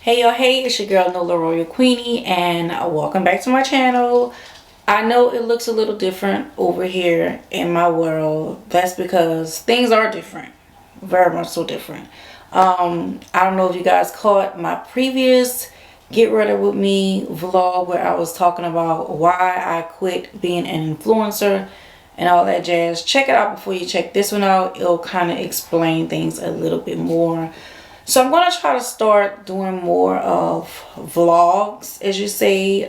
Hey y'all, hey, it's your girl Nola Queenie, and welcome back to my channel. I know it looks a little different over here in my world. That's because things are different, very much so different. I don't know if you guys caught my previous Get Ready With Me vlog where I was talking about why I quit being an influencer and all that jazz. Check it out before you check this one out. It'll kind of explain things a little bit more. So I'm going to try to start doing more of vlogs, as you say,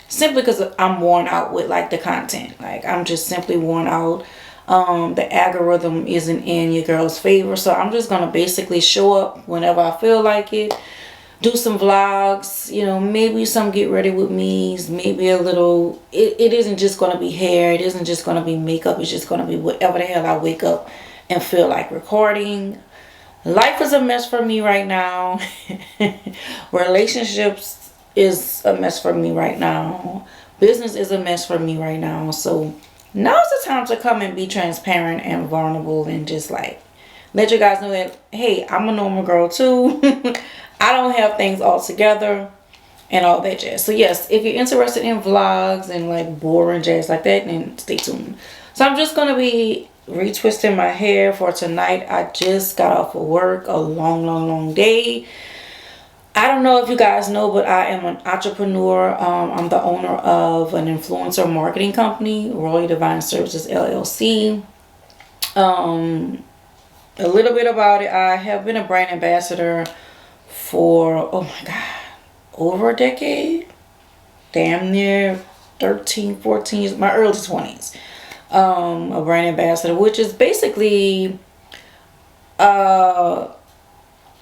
simply because I'm worn out with like the content. Like I'm just simply worn out. The algorithm isn't in your girl's favor. So I'm just going to basically show up whenever I feel like it. Do some vlogs, you know, maybe some Get Ready With Me's, maybe a little, it isn't just going to be hair. It isn't just going to be makeup. It's just going to be whatever the hell I wake up and feel like recording. Life is a mess for me right now. Relationships is a mess for me right now. Business is a mess for me right now. So now's the time to come and be transparent and vulnerable and just like let you guys know that, hey, I'm a normal girl too. I don't have things all together and all that jazz. So yes, if you're interested in vlogs and like boring jazz like that, then stay tuned. So I'm just going to be retwisting my hair for tonight. I just got off of work, a long day. I don't know if you guys know, but I am an entrepreneur. I'm the owner of an influencer marketing company, Divine Services LLC. A little bit about it. I have been a brand ambassador for, oh my god, over a decade. Damn near 13, 14 years, my early 20s. A brand ambassador, which is basically not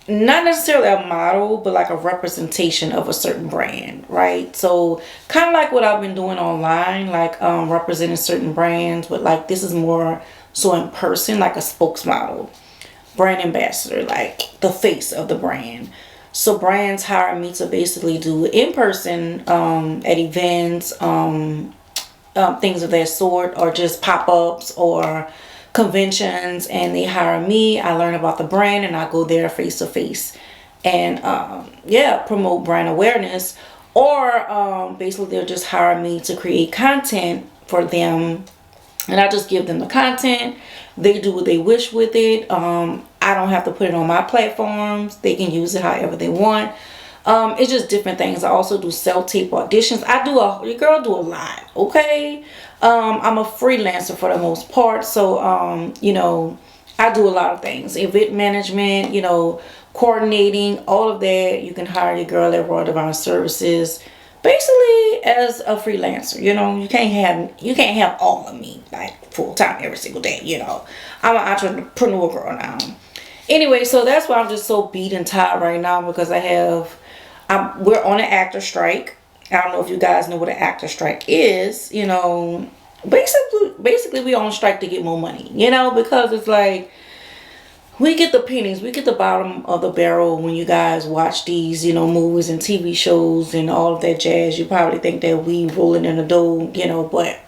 necessarily a model, but like a representation of a certain brand, right? So kind of like what I've been doing online, like representing certain brands, but like this is more so in person, like a spokesmodel, brand ambassador, like the face of the brand. So brands hire me to basically do in person at events, things of that sort, or just pop-ups or conventions, and they hire me. I learn about the brand and I go there face to face and yeah, promote brand awareness, or basically they'll just hire me to create content for them and I just give them the content. They do what they wish with it. I don't have to put it on my platforms. They can use it however they want. It's just different things. I also do self-tape auditions. Your girl do a lot, okay? I'm a freelancer for the most part. So, you know, I do a lot of things. Event management, you know, coordinating, all of that. You can hire your girl at Divine Services basically as a freelancer. You know, you can't have all of me like full time every single day, you know. I'm an entrepreneur girl now. Anyway, so that's why I'm just so beat and tired right now, because we're on an actor strike. I don't know if you guys know what an actor strike is. You know, basically we on strike to get more money, you know, because it's like we get the pennies, we get the bottom of the barrel when you guys watch these, you know, movies and TV shows and all of that jazz. You probably think that we rolling in the dough, you know, but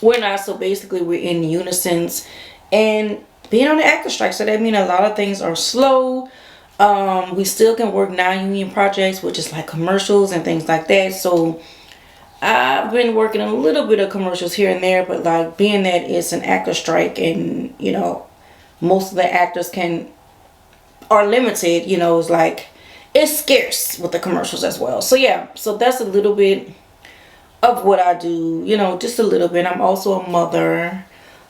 we're not. So basically we're in unison and being on the actor strike. So that means a lot of things are slow. We still can work non-union projects, which is like commercials and things like that. So I've been working a little bit of commercials here and there, but like being that it's an actor strike and, you know, most of the actors are limited, you know, it's like it's scarce with the commercials as well. So yeah, so that's a little bit of what I do, you know, just a little bit. I'm also a mother,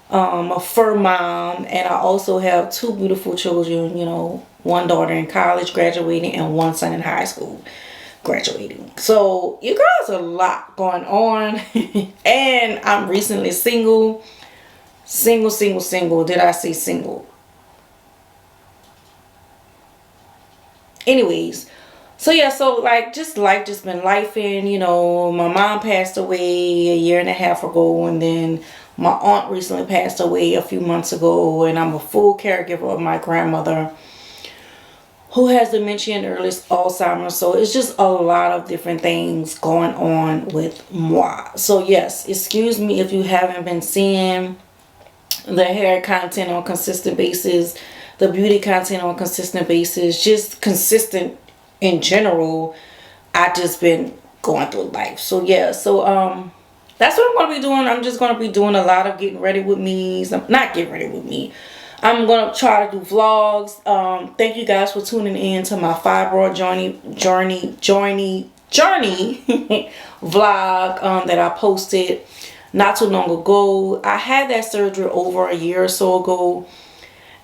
a fur mom, and I also have two beautiful children, you know, one daughter in college graduating and one son in high school graduating. So you guys, a lot going on. And I'm recently single. Did I say single? Anyways, so yeah, so like just life just been lifing, you know. My mom passed away a year and a half ago, and then my aunt recently passed away a few months ago, and I'm a full caregiver of my grandmother who has dementia and early Alzheimer's. So it's just a lot of different things going on with moi. So yes, excuse me if you haven't been seeing the hair content on consistent basis, the beauty content on consistent basis, just consistent in general, I just been going through life. So yeah, so that's what I'm gonna be doing. I'm just gonna be doing a lot of getting ready with me. Not getting ready with me. I'm gonna try to do vlogs. Thank you guys for tuning in to my fibroid journey vlog that I posted not too long ago. I had that surgery over a year or so ago,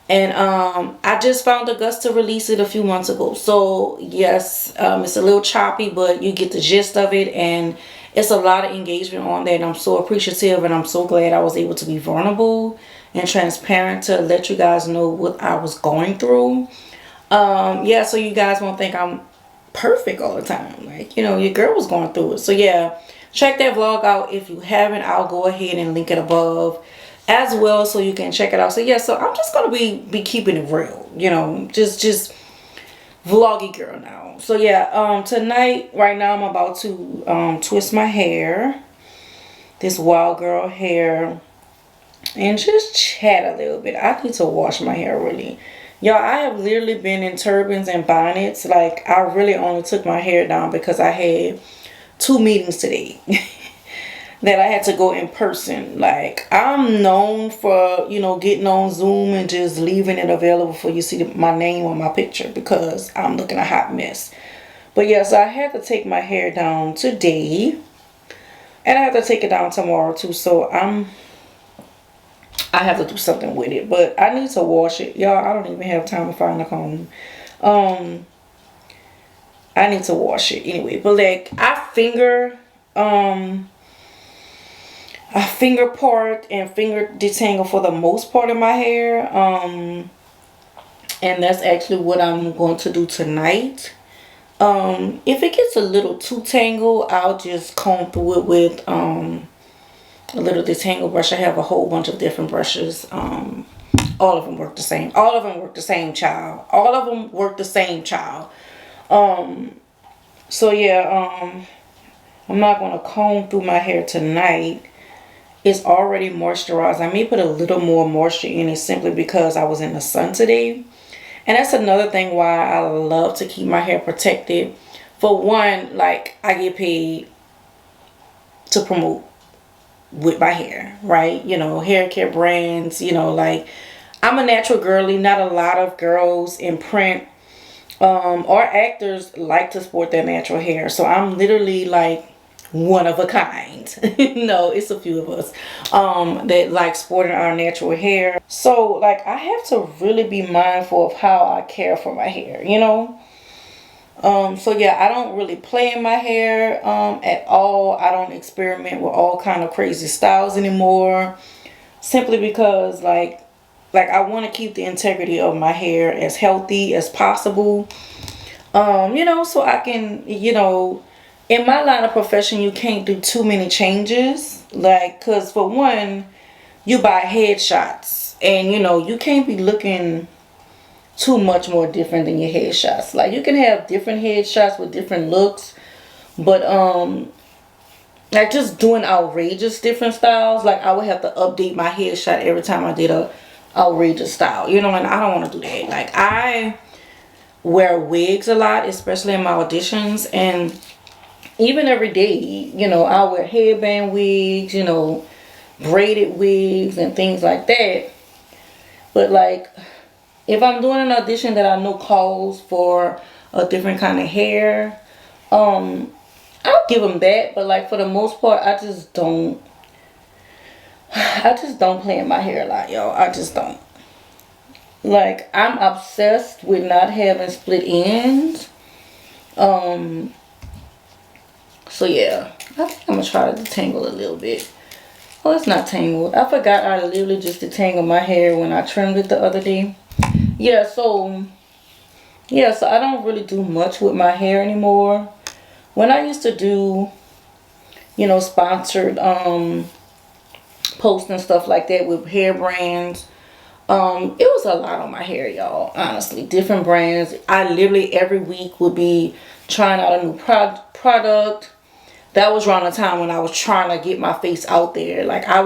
and I just found the guts to release it a few months ago. So yes, it's a little choppy, but you get the gist of it, and it's a lot of engagement on that, and I'm so appreciative, and I'm so glad I was able to be vulnerable and transparent to let you guys know what I was going through. Yeah, so you guys won't think I'm perfect all the time. Like, you know, your girl was going through it. So yeah, check that vlog out. If you haven't, I'll go ahead and link it above as well, so you can check it out. So yeah, so I'm just gonna be keeping it real, you know, just vloggy girl now. So yeah, tonight, right now, I'm about to twist my hair, this wild girl hair, and just chat a little bit. I need to wash my hair, really. Y'all, I have literally been in turbans and bonnets. Like, I really only took my hair down because I had 2 meetings today that I had to go in person. Like, I'm known for, you know, getting on Zoom and just leaving it available for you to see my name on my picture because I'm looking a hot mess. But yeah, so I had to take my hair down today, and I have to take it down tomorrow too. So I have to do something with it, but I need to wash it. Y'all, I don't even have time to find a comb. I need to wash it anyway. But like, I finger part and finger detangle for the most part of my hair. And that's actually what I'm going to do tonight. If it gets a little too tangled, I'll just comb through it with a little detangle brush. I have a whole bunch of different brushes. All of them work the same. All of them work the same, child. All of them work the same, child. So yeah, I'm not going to comb through my hair tonight. It's already moisturized. I may put a little more moisture in it simply because I was in the sun today. And that's another thing why I love to keep my hair protected. For one, like, I get paid to promote with my hair, right? You know, hair care brands, you know, like, I'm a natural girly. Not a lot of girls in print or actors like to sport their natural hair. So I'm literally like one of a kind. No, it's a few of us that like sporting our natural hair. So like, I have to really be mindful of how I care for my hair, you know. So yeah, I don't really play in my hair at all. I don't experiment with all kind of crazy styles anymore, simply because like I want to keep the integrity of my hair as healthy as possible. You know, so I can, you know, in my line of profession, you can't do too many changes. Like, cause for one, you buy headshots, and you know, you can't be looking too much more different than your headshots. Like, you can have different headshots with different looks, but like, just doing outrageous different styles, like, I would have to update my headshot every time I did a outrageous style, you know, and I don't want to do that. Like, I wear wigs a lot, especially in my auditions, and even every day, you know, I wear headband wigs, you know, braided wigs and things like that. But like, if I'm doing an audition that I know calls for a different kind of hair, I'll give them that. But like, for the most part, I just don't play in my hair a lot, y'all. I just don't. Like, I'm obsessed with not having split ends. So yeah, I think I'm gonna try to detangle a little bit. Oh, it's not tangled. I forgot I literally just detangled my hair when I trimmed it the other day. Yeah, so I don't really do much with my hair anymore. When I used to do, you know, sponsored posts and stuff like that with hair brands, it was a lot on my hair, y'all. Honestly, different brands. I literally every week would be trying out a new product. That was around the time when I was trying to get my face out there. Like, I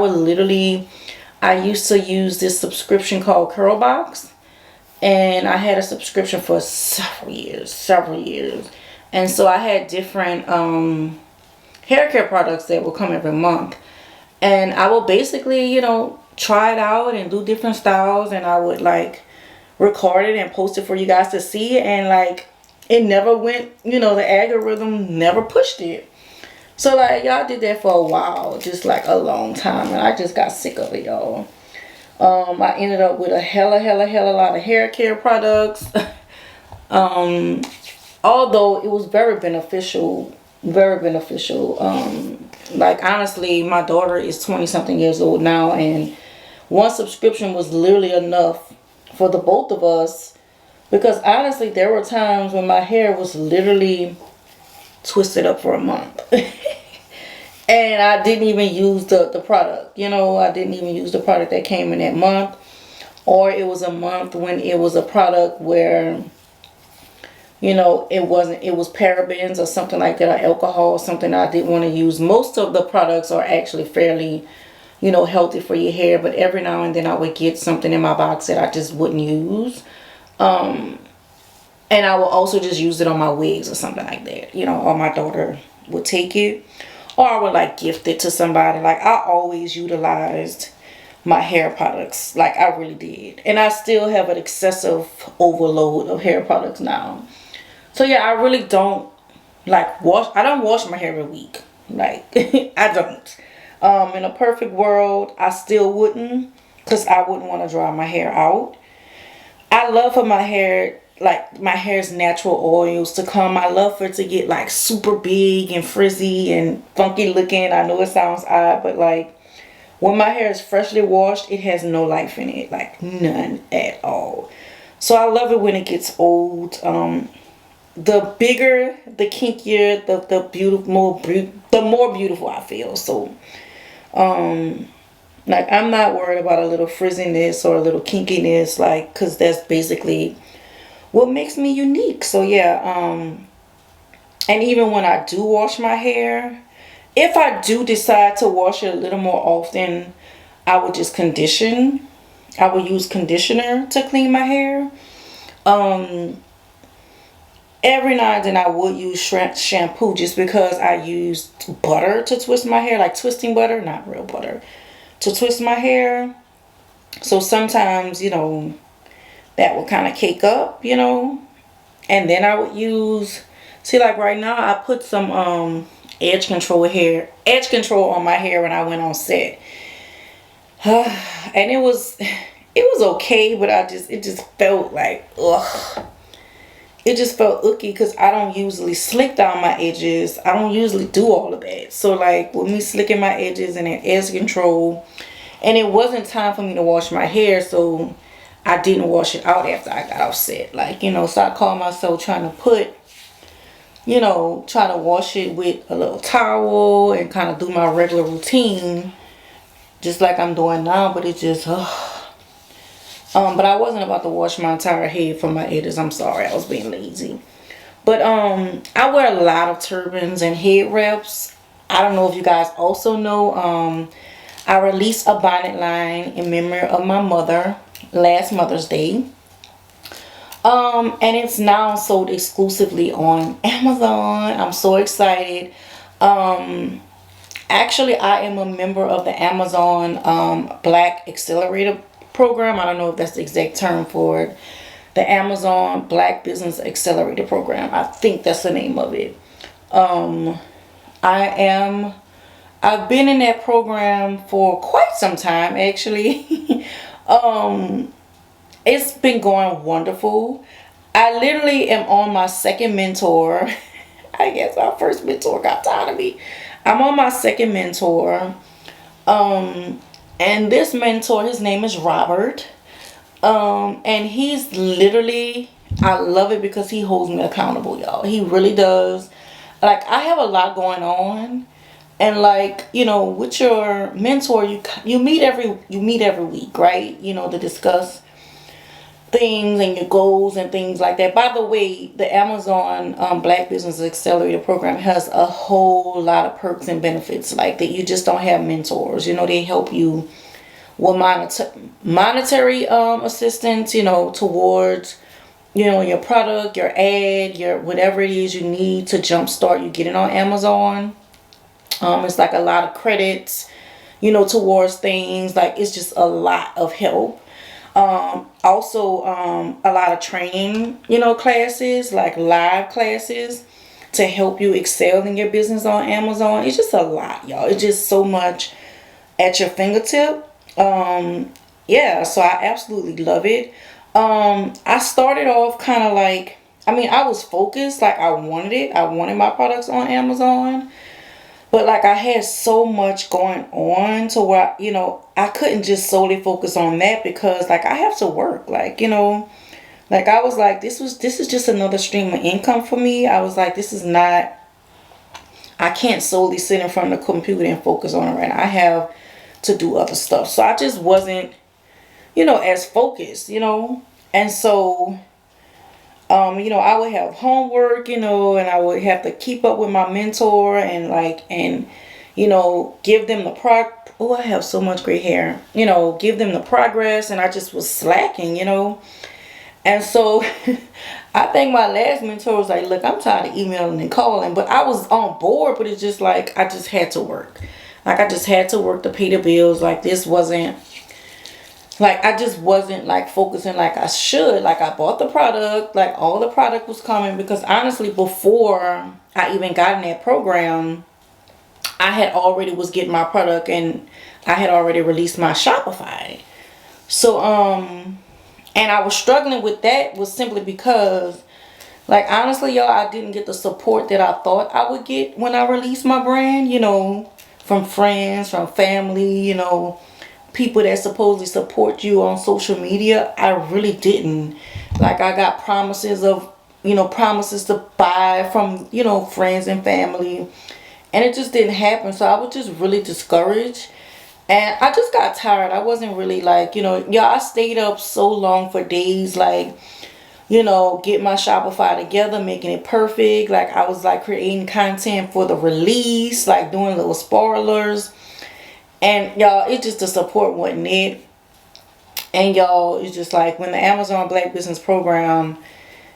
used to use this subscription called P.O Box. And I had a subscription for several years. And so I had different hair care products that would come every month. And I would basically, try it out and do different styles, and I would like record it and post it for you guys to see. And like, it never went, the algorithm never pushed it. So like, y'all did that for a while, just like a long time, and I just got sick of it, y'all. I ended up with a hella lot of hair care products. Although it was very beneficial. Like, honestly, my daughter is 20 something years old now, and one subscription was literally enough for the both of us, because honestly there were times when my hair was literally twisted up for a month. And I didn't even use the product. I didn't even use the product that came in that month. Or it was a month when it was a product where, it was parabens or something like that, or alcohol, something that I didn't want to use. Most of the products are actually fairly, healthy for your hair. But every now and then I would get something in my box that I just wouldn't use. And I will also just use it on my wigs or something like that. Or my daughter would take it. Or I would like gift it to somebody. Like, I always utilized my hair products. Like, I really did. And I still have an excessive overload of hair products now. So yeah, I really don't like I don't wash my hair every week. Like, I don't. In a perfect world, I still wouldn't. Because I wouldn't want to dry my hair out. I love for my hair, like my hair's natural oils to come. I love for it to get like super big and frizzy and funky looking. I know it sounds odd, but like when my hair is freshly washed, it has no life in it, like none at all. So I love it when it gets old. The bigger, the kinkier, the beautiful, the more beautiful I feel. So like, I'm not worried about a little frizziness or a little kinkiness, like, because that's basically what makes me unique. So yeah, and even when I do wash my hair, if I do decide to wash it a little more often, I would just condition. I would use conditioner to clean my hair. Every now and then I would use shampoo, just because I used butter to twist my hair, like twisting butter, not real butter, to twist my hair. So sometimes, that would kind of cake up, and then I would use, see, like right now I put some edge control on my hair when I went on set. And it was okay, but it just felt like, ugh. It just felt icky, because I don't usually slick down my edges. I don't usually do all of that. So like with me slicking my edges and then edge control, and it wasn't time for me to wash my hair, so I didn't wash it out after I got off set. Like, so I called myself trying to wash it with a little towel and kind of do my regular routine, just like I'm doing now. But it just, but I wasn't about to wash my entire head for my edges. I'm sorry, I was being lazy. But I wear a lot of turbans and head wraps. I don't know if you guys also know, I released a bonnet line in memory of my mother last Mother's Day. And it's now sold exclusively on Amazon. I'm so excited. Actually, I am a member of the Amazon Black Accelerator program. I don't know if that's the exact term for it. The Amazon Black Business Accelerator program. I think that's the name of it. I've been in that program for quite some time, actually. It's been going wonderful. I literally am on my second mentor. I guess our first mentor got tired of me. I'm on my second mentor. And this mentor, his name is Robert. And he's literally, I love it because he holds me accountable, y'all. He really does. Like, I have a lot going on. And like, with your mentor, you meet every week, right? To discuss things and your goals and things like that. By the way, the Amazon Black Business Accelerator program has a whole lot of perks and benefits like that. You just don't have mentors. They help you with monetary assistance, towards, your product, your ad, your whatever it is you need to jumpstart you getting on Amazon. It's like a lot of credits, towards things. Like, it's just a lot of help. Also, a lot of training, classes, like live classes to help you excel in your business on Amazon. It's just a lot, y'all. It's just so much at your fingertip. Yeah, so I absolutely love it. I started off kind of like, I was focused, like I wanted it. I wanted my products on Amazon. But like I had so much going on to where, I couldn't just solely focus on that, because like I have to work. Like, like I was like, this is just another stream of income for me. I was like, this is not, I can't solely sit in front of the computer and focus on it right now. I have to do other stuff. So I just wasn't, as focused, And so, I would have homework, and I would have to keep up with my mentor and give them the oh, I have so much gray hair, give them the progress, and I just was slacking, And so I think my last mentor was like, look, I'm tired of emailing and calling, but I was on board, but it's just like, I just had to work. Like, I just had to work to pay the bills. Like, this wasn't, like, I just wasn't like focusing like I should. Like, I bought the product, like all the product was coming, because honestly, before I even got in that program, I had already was getting my product, and I had already released my Shopify. So, and I was struggling with that was simply because, like, honestly, y'all, I didn't get the support that I thought I would get when I released my brand, from friends, from family, people that supposedly support you on social media. I really didn't. Like, I got promises of, promises to buy from, friends and family, and it just didn't happen. So I was just really discouraged, and I just got tired. I wasn't really like, I stayed up so long for days, like, get my Shopify together, making it perfect. Like, I was like creating content for the release, like doing little spoilers. And y'all, it just, the support wasn't it. And y'all, it's just like when the Amazon Black Business Program,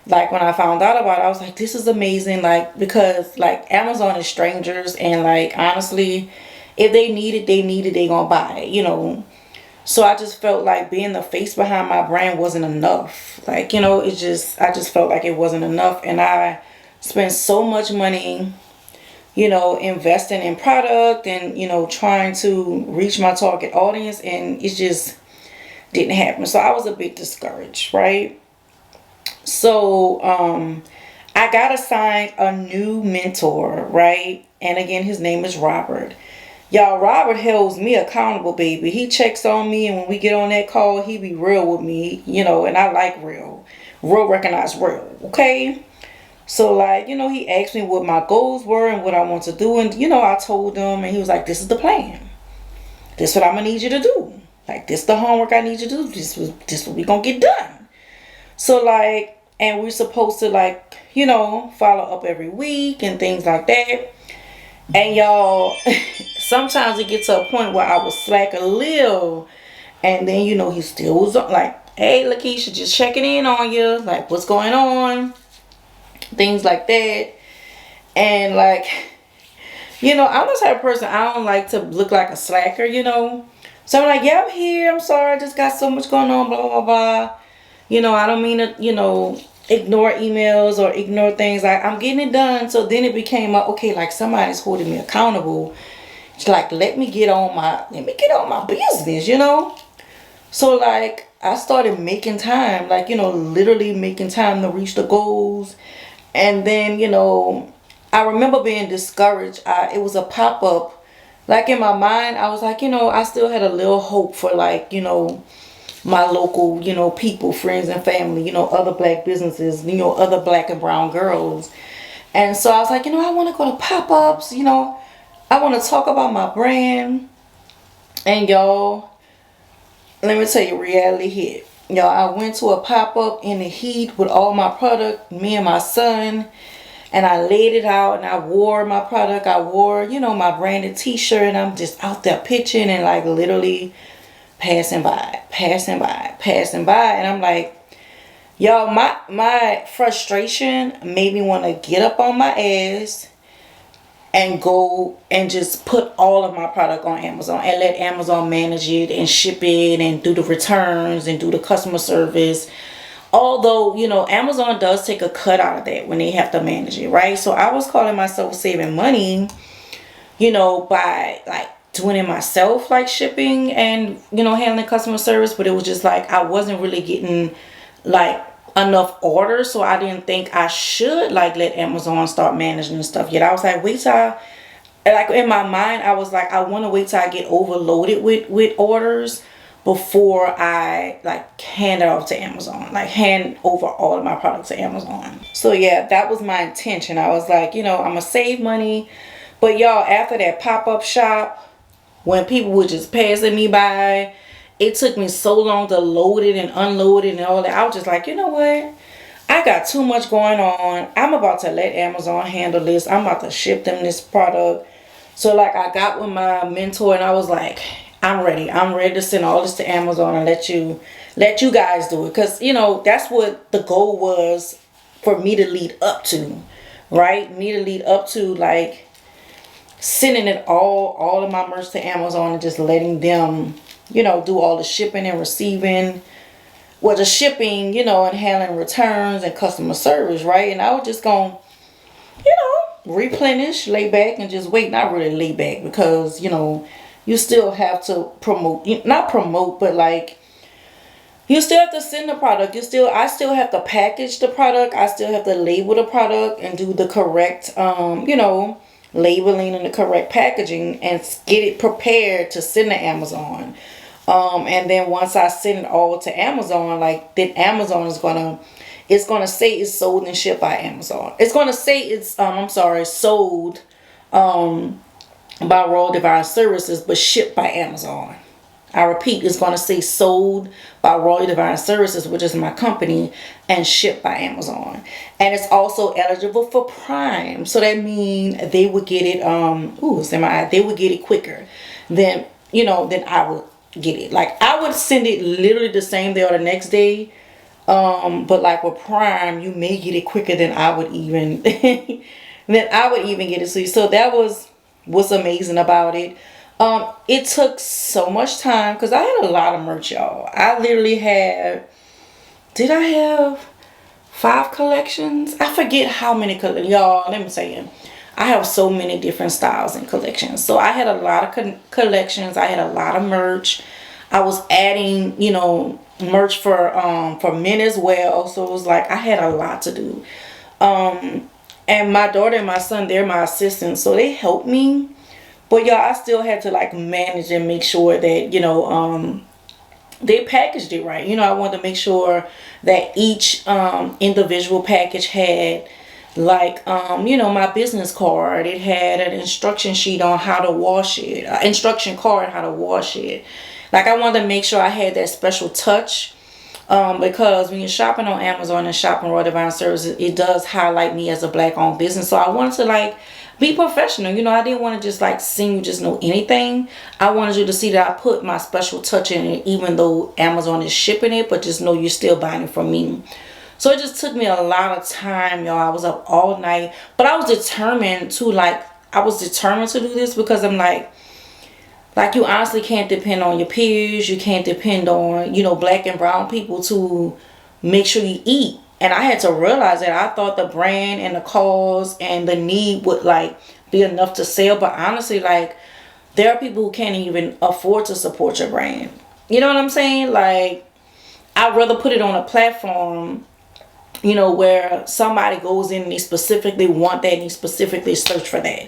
like when I found out about it, I was like, this is amazing. Like, because like Amazon is strangers, and like honestly, if they need it, they gonna buy it, So I just felt like being the face behind my brand wasn't enough. Like, I just felt like it wasn't enough. And I spent so much money, investing in product and, trying to reach my target audience, and it just didn't happen. So I was a bit discouraged, right? So, I got assigned a new mentor, right? And again, his name is Robert. Y'all, Robert holds me accountable, baby. He checks on me, and when we get on that call, he be real with me, and I like real. Real recognize real, okay? So, like, he asked me what my goals were and what I want to do, and, I told him, and he was like, this is the plan. This is what I'm going to need you to do. Like, this is the homework I need you to do. This what we going to get done. So, like, and we're supposed to, like, follow up every week and things like that. And y'all, sometimes it gets to a point where I was slack a little, and then he still was like, hey Lakeisha, just checking in on you, like what's going on, things like that. And like, I'm the type of person, I don't like to look like a slacker, so I'm like, yeah, I'm here, I'm sorry, I just got so much going on, blah blah blah. I don't mean to ignore emails or ignore things. Like, I'm getting it done. So then it became okay, like somebody's holding me accountable. It's like, let me get on my business, So like I started making time, like, literally making time to reach the goals. And then, I remember being discouraged. It was a pop-up. Like, in my mind, I was like, I still had a little hope for, like, my local, people, friends and family, other black businesses, other black and brown girls. And so I was like, I want to go to pop-ups, I want to talk about my brand. And y'all, let me tell you, reality hit. Y'all, I went to a pop-up in the heat with all my product, me and my son, and I laid it out, and I wore my product. I wore, my branded t-shirt, and I'm just out there pitching and like literally passing by, passing by, passing by. And I'm like, y'all, my frustration made me want to get up on my ass and go and just put all of my product on Amazon and let Amazon manage it and ship it and do the returns and do the customer service. Although, you know, Amazon does take a cut out of that when they have to manage it, right? So I was calling myself saving money, you know, by like doing it myself, like shipping and, you know, handling customer service. But it was just like I wasn't really getting like enough orders, so I didn't think I should like let Amazon start managing stuff yet. I was like, wait till like in my mind I was like, I want to wait till I get overloaded with orders before I like hand it off to Amazon, like hand over all of my products to Amazon. So yeah, that was my intention. I was like, you know, I'm gonna save money. But y'all, after that pop-up shop, when people were just passing me by, it took me so long to load it and unload it and all that. I was just like, you know what? I got too much going on. I'm about to let Amazon handle this. I'm about to ship them this product. So like I got with my mentor and I was like, I'm ready. I'm ready to send all this to Amazon and let you guys do it. Because, you know, that's what the goal was for me to lead up to, right? Me to lead up to like sending it all of my merch to Amazon and just letting them, you know, do all the shipping and receiving, well, the shipping, you know, and handling returns and customer service, right? And I was just going, you know, replenish, lay back and just wait. Not really lay back because, you know, you still have to promote, not promote, but like you still have to send the product. I still have to package the product. I still have to label the product and do the correct, you know, labeling and the correct packaging and get it prepared to send to Amazon. And then once I send it all to Amazon, like then Amazon is it's gonna say it's sold and shipped by Amazon. It's gonna say it's sold by Royal Divine Services but shipped by Amazon. I repeat, it's gonna say sold by Royal Divine Services, which is my company, and shipped by Amazon. And it's also eligible for Prime. So that means they would get it they would get it quicker than, you know, than I would get it. Like I would send it literally the same day or the next day. But like with Prime, you may get it quicker than I would even get it. So that was what's amazing about it. It took so much time because I had a lot of merch, y'all. I literally had, did I have 5 collections? I forget how many collections. Y'all, let me tell you, I have so many different styles and collections. So I had a lot of collections. I had a lot of merch. I was adding, you know, merch for men as well. So it was like I had a lot to do. And my daughter and my son, they're my assistants, so they helped me. But y'all, I still had to like manage and make sure that, you know, they packaged it right. You know, I wanted to make sure that each individual package had like, you know, my business card. It had an instruction sheet on how to wash it, instruction card how to wash it. Like I wanted to make sure I had that special touch. Because when you're shopping on Amazon and shopping Royal Divine Services, it does highlight me as a black owned business. So I wanted to like be professional. You know, I didn't want to just like sing you just know anything. I wanted you to see that I put my special touch in it, even though Amazon is shipping it, but just know you're still buying it from me. So it just took me a lot of time, y'all. I was up all night, but I was determined to do this because I'm like you honestly can't depend on your peers. You can't depend on, you know, black and brown people to make sure you eat. And I had to realize that I thought the brand and the cause and the need would like be enough to sell. But honestly, like there are people who can't even afford to support your brand. You know what I'm saying? Like I'd rather put it on a platform, you know, where somebody goes in and they specifically want that and they specifically search for that.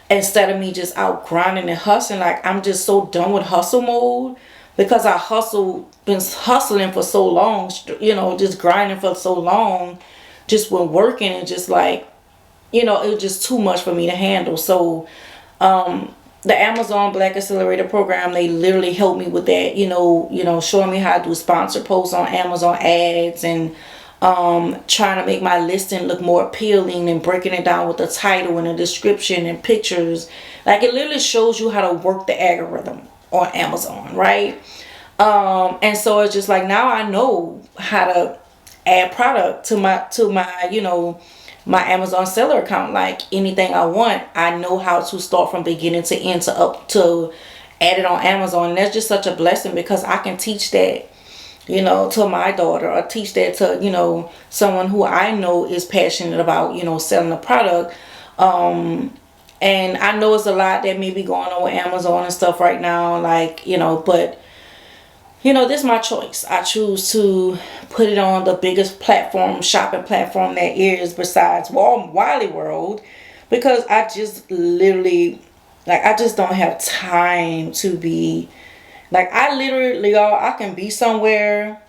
Instead of me just out grinding and hustling. Like I'm just so done with hustle mode because I been hustling for so long, you know, just grinding for so long, just when working and just like, you know, it was just too much for me to handle. So the Amazon Black Accelerator program, they literally helped me with that, you know, showing me how to do sponsored posts on Amazon ads and trying to make my listing look more appealing and breaking it down with the title and the description and pictures. Like it literally shows you how to work the algorithm on Amazon, right? And so it's just like now I know how to add product to my my Amazon seller account. Like anything I want, I know how to start from beginning to end to up to add it on Amazon. And that's just such a blessing because I can teach that, to my daughter, or teach that to, someone who I know is passionate about, selling the product. And I know it's a lot that may be going on with Amazon and stuff right now, like, but this is my choice. I choose to put it on the biggest shopping platform that is besides Wiley World, because I just literally, like, I just don't have time to be, like, I literally, y'all, I can be somewhere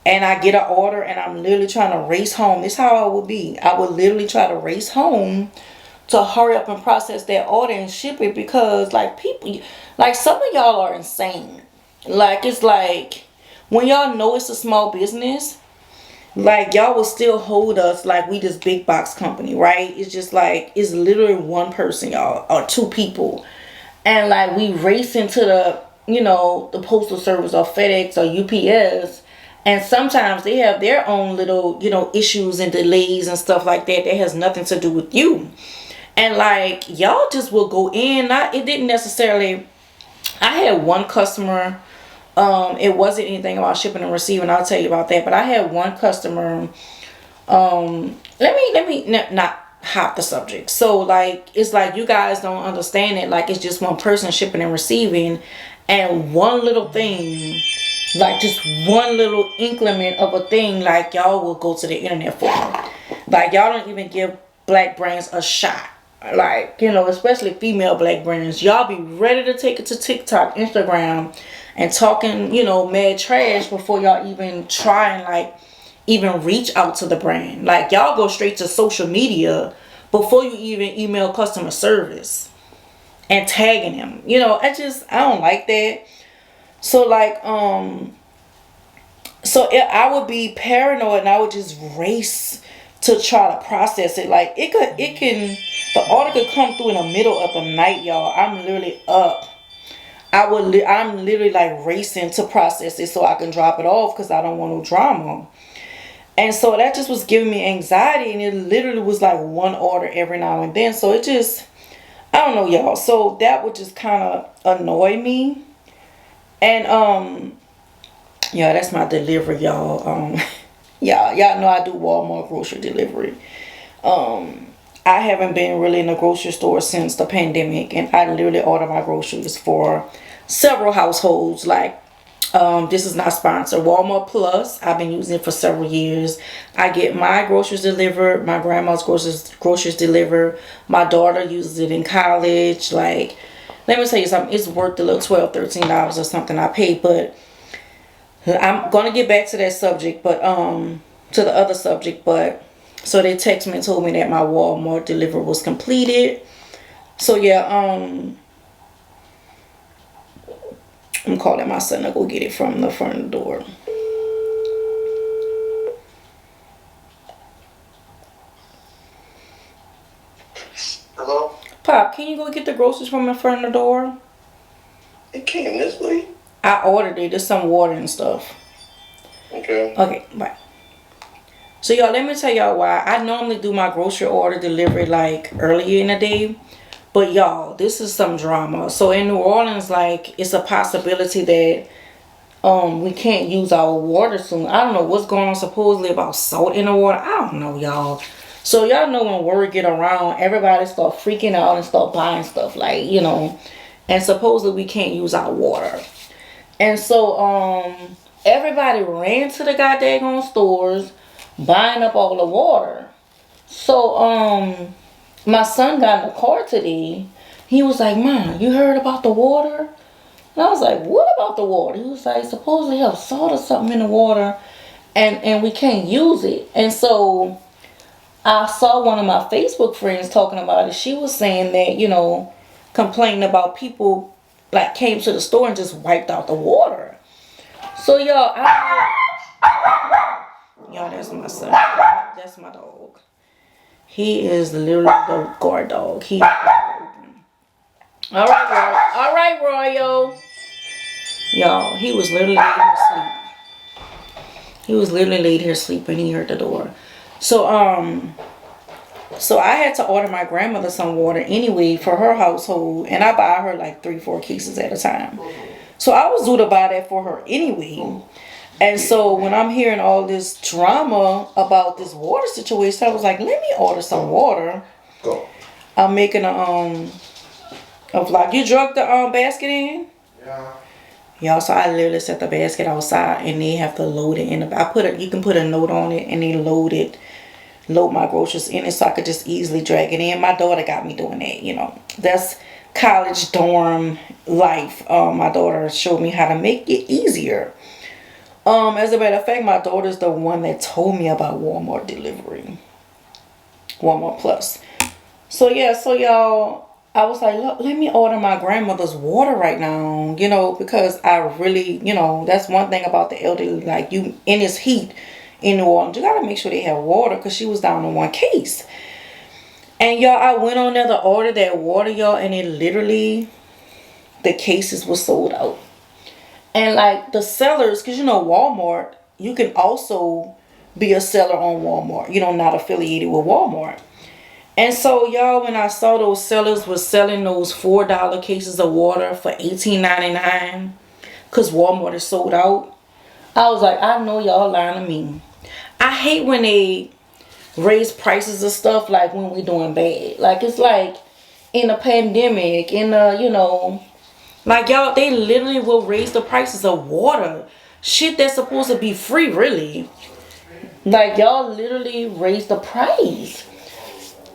and I get an order and I'm literally trying to race home. This is how I would be. I would literally try to race home to hurry up and process that order and ship it, because like people, like some of y'all are insane. Like it's like when y'all know it's a small business, like y'all will still hold us like we this big box company, right? It's just like it's literally one person, y'all, or two people, and like we race into the postal service or FedEx or UPS. And sometimes they have their own little, issues and delays and stuff like that has nothing to do with you. And like y'all just will go in. It didn't necessarily. I had one customer. It wasn't anything about shipping and receiving. I'll tell you about that. But I had one customer. Let me not hop the subject. So like it's like you guys don't understand it. Like it's just one person shipping and receiving, and one little thing, like just one little increment of a thing, like y'all will go to the internet for. Like y'all don't even give black brands a shot. Like, especially female black brands, y'all be ready to take it to TikTok, Instagram, and talking, mad trash before y'all even try and like even reach out to the brand. Like y'all go straight to social media before you even email customer service and tagging them. I don't like that. So like I would be paranoid and I would just race to try to process it. Like the order could come through in the middle of the night, y'all. I'm literally up. I'm literally like racing to process it so I can drop it off because I don't want no drama. And so that just was giving me anxiety, and it literally was like one order every now and then. So it just, I don't know, y'all. So that would just kind of annoy me. And yeah, that's my delivery, y'all. Y'all know I do Walmart grocery delivery. I haven't been really in the grocery store since the pandemic, and I literally order my groceries for several households. Like, this is not sponsored. Walmart Plus, I've been using it for several years. I get my groceries delivered, my grandma's groceries delivered. My daughter uses it in college. Like, let me tell you something. It's worth the little $12, $13 or something I pay, but I'm gonna get back to that subject, but to the other subject, but so they texted me and told me that my Walmart delivery was completed. So yeah, I'm calling my son to go get it from the front door. Hello? Pop, can you go get the groceries from the front of the door? It came this way. I ordered it. There's some water and stuff. Okay. Okay, bye. So y'all, let me tell y'all why. I normally do my grocery order delivery like earlier in the day. But y'all, this is some drama. So in New Orleans, like, it's a possibility that we can't use our water soon. I don't know what's going on supposedly about salt in the water. I don't know, y'all. So y'all know when word get around, everybody start freaking out and start buying stuff, like, and supposedly we can't use our water. And so everybody ran to the goddamn stores buying up all the water. So my son got in the car today. He was like, "Mom, you heard about the water?" And I was like, "What about the water?" He was like, "Supposedly have salt or something in the water and we can't use it." And so I saw one of my Facebook friends talking about it. She was saying that, complaining about people like came to the store and just wiped out the water. So y'all, y'all, that's my son. That's my dog. He is literally the guard dog. All right, Roy. All right, Royal. Y'all, he was literally laid here asleep. He was literally laid here asleep and he heard the door. So I had to order my grandmother some water anyway for her household, and I buy her like 3-4 cases at a time. So I was due to buy that for her anyway. And so when I'm hearing all this drama about this water situation, I was like, let me order some water. Go. I'm making a vlog. You drug the basket in? Yeah. Y'all, so I literally set the basket outside and they have to load it in. You can put a note on it and they load my groceries in it so I could just easily drag it in. My daughter got me doing that, you know. That's college dorm life. My daughter showed me how to make it easier. As a matter of fact, my daughter's the one that told me about Walmart delivery. Walmart Plus. So yeah, so y'all, I was like, look, let me order my grandmother's water right now, you know, because I really, you know, that's one thing about the elderly, like you, in this heat in New Orleans, you gotta make sure they have water, because she was down to 1 case. And y'all, I went on there to order that water, y'all, and it literally, the cases were sold out. And like the sellers, because you know Walmart, you can also be a seller on Walmart, you know, not affiliated with Walmart. And so y'all, when I saw those sellers was selling those $4 cases of water for $18.99 because Walmart is sold out, I was like, I know y'all lying to me. I hate when they raise prices of stuff like when we doing bad. Like it's like in a pandemic, in a, you know, like y'all, they literally will raise the prices of water. Shit that's supposed to be free, really. Like y'all literally raised the price.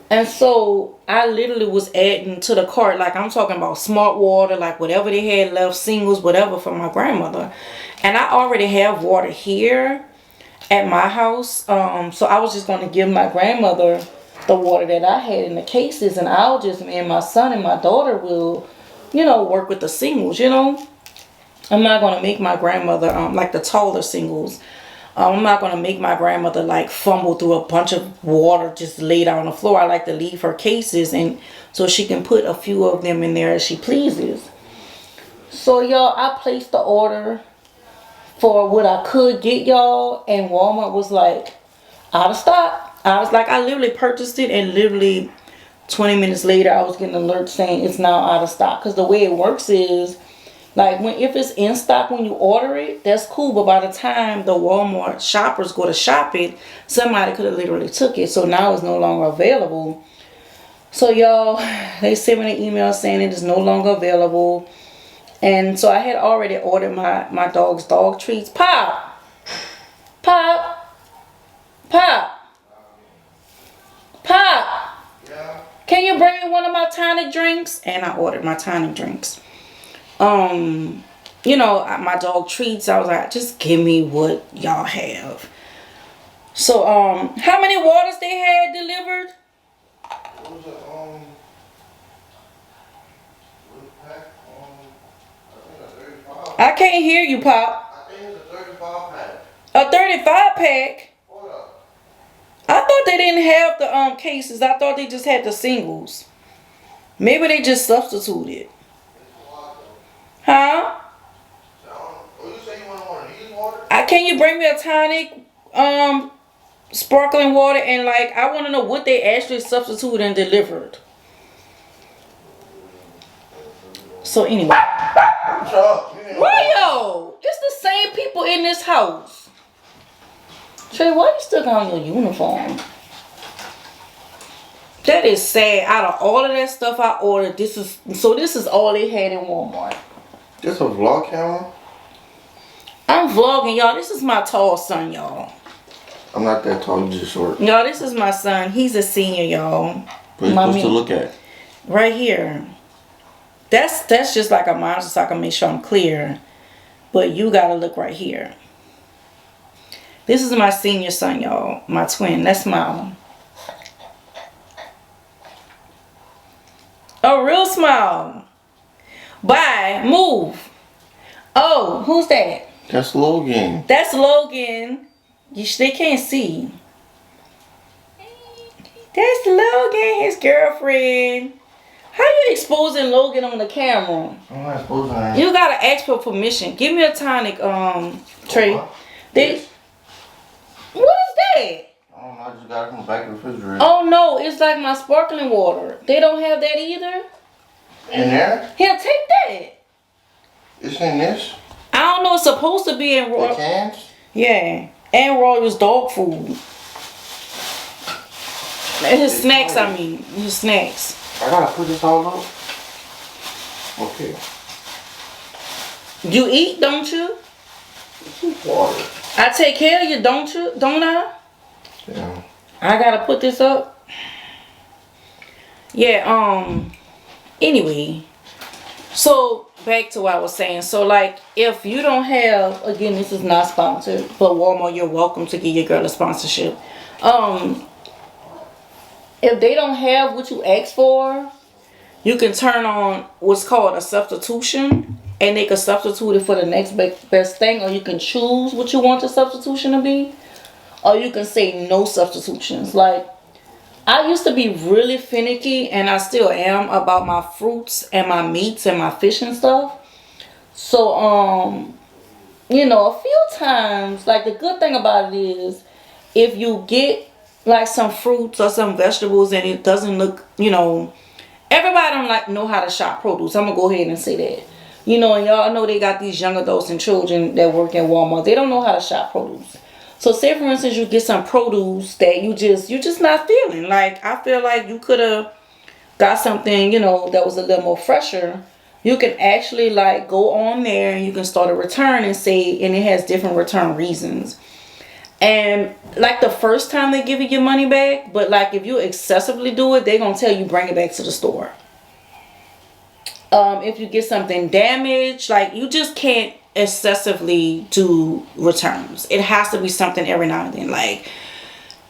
And so I literally was adding to the cart, like I'm talking about smart water, like whatever they had left, singles, whatever, for my grandmother. And I already have water here at my house. So I was just going to give my grandmother the water that I had in the cases, and me and my son and my daughter will, you know, work with the singles, you know. I'm not going to make my grandmother, like the taller singles. I'm not going to make my grandmother like fumble through a bunch of water just laid out on the floor. I like to leave her cases and so she can put a few of them in there as she pleases. So y'all, I placed the order for what I could get, y'all, and Walmart was like out of stock. I literally purchased it, and literally 20 minutes later I was getting an alert saying it's now out of stock. Because the way it works is, like, if it's in stock when you order it, that's cool. But by the time the Walmart shoppers go to shop it, somebody could have literally took it. So now it's no longer available. So y'all, they sent me an email saying it is no longer available. And so I had already ordered my dog's dog treats. Pop! Pop! Pop! Pop! Yeah. Can you bring me one of my tonic drinks? And I ordered my tonic drinks. You know, my dog treats, I was like, just give me what y'all have. So, how many waters they had delivered? What was it, pack? I think a 35. I can't hear you, Pop. I think it's a 35 pack. A 35 pack? Hold up. I thought they didn't have the cases. I thought they just had the singles. Maybe they just substituted. Huh? You say you want one of these water? Can you bring me a tonic, sparkling water, and like I want to know what they actually substituted and delivered. So anyway, Mario, it's the same people in this house. Trey, why you still got on your uniform? That is sad. Out of all of that stuff I ordered, this is all they had in Walmart. This a vlog camera? I'm vlogging, y'all. This is my tall son, y'all. I'm not that tall, you just short. Y'all, this is my son. He's a senior, y'all. What are you supposed to look at? Right here. That's just like a monitor so I can make sure I'm clear. But you gotta look right here. This is my senior son, y'all. My twin. That's Smile. A real smile. Bye. Move. Oh, who's that? That's Logan. That's Logan. They can't see. That's Logan, his girlfriend. How you exposing Logan on the camera? I'm not supposed to. You gotta ask for permission. Give me a tonic, Trey. They, what is that? I don't know, I just got it from the back of the refrigerator. Oh no, it's like my sparkling water. They don't have that either. In there? Here, take that. It's in this? I don't know. It's supposed to be in The Roy. cans? Yeah, and Royal's dog food. And his snacks. I mean, his snacks. I gotta put this all up? Okay. You eat, don't you? Water. I take care of you, don't you? Don't I? Yeah. I gotta put this up. Yeah. Anyway, so back to what I was saying. So like, if you don't have, again, this is not sponsored, but Walmart, you're welcome to give your girl a sponsorship. If they don't have what you asked for, you can turn on what's called a substitution, and they can substitute it for the next best thing, or you can choose what you want the substitution to be, or you can say no substitutions. Like, I used to be really finicky, and I still am, about my fruits and my meats and my fish and stuff. So, you know, a few times, like, the good thing about it is, if you get like some fruits or some vegetables and it doesn't look, you know, everybody don't like know how to shop produce. I'm gonna go ahead and say that. You know, and y'all know they got these young adults and children that work in Walmart. They don't know how to shop produce. So say for instance you get some produce that you just not feeling. Like, I feel like you could have got something, you know, that was a little more fresher. You can actually like go on there and you can start a return and say, and it has different return reasons. And like the first time they give you your money back, but like if you excessively do it, they're gonna tell you bring it back to the store. If you get something damaged, like, you just can't excessively do returns. It has to be something every now and then. Like,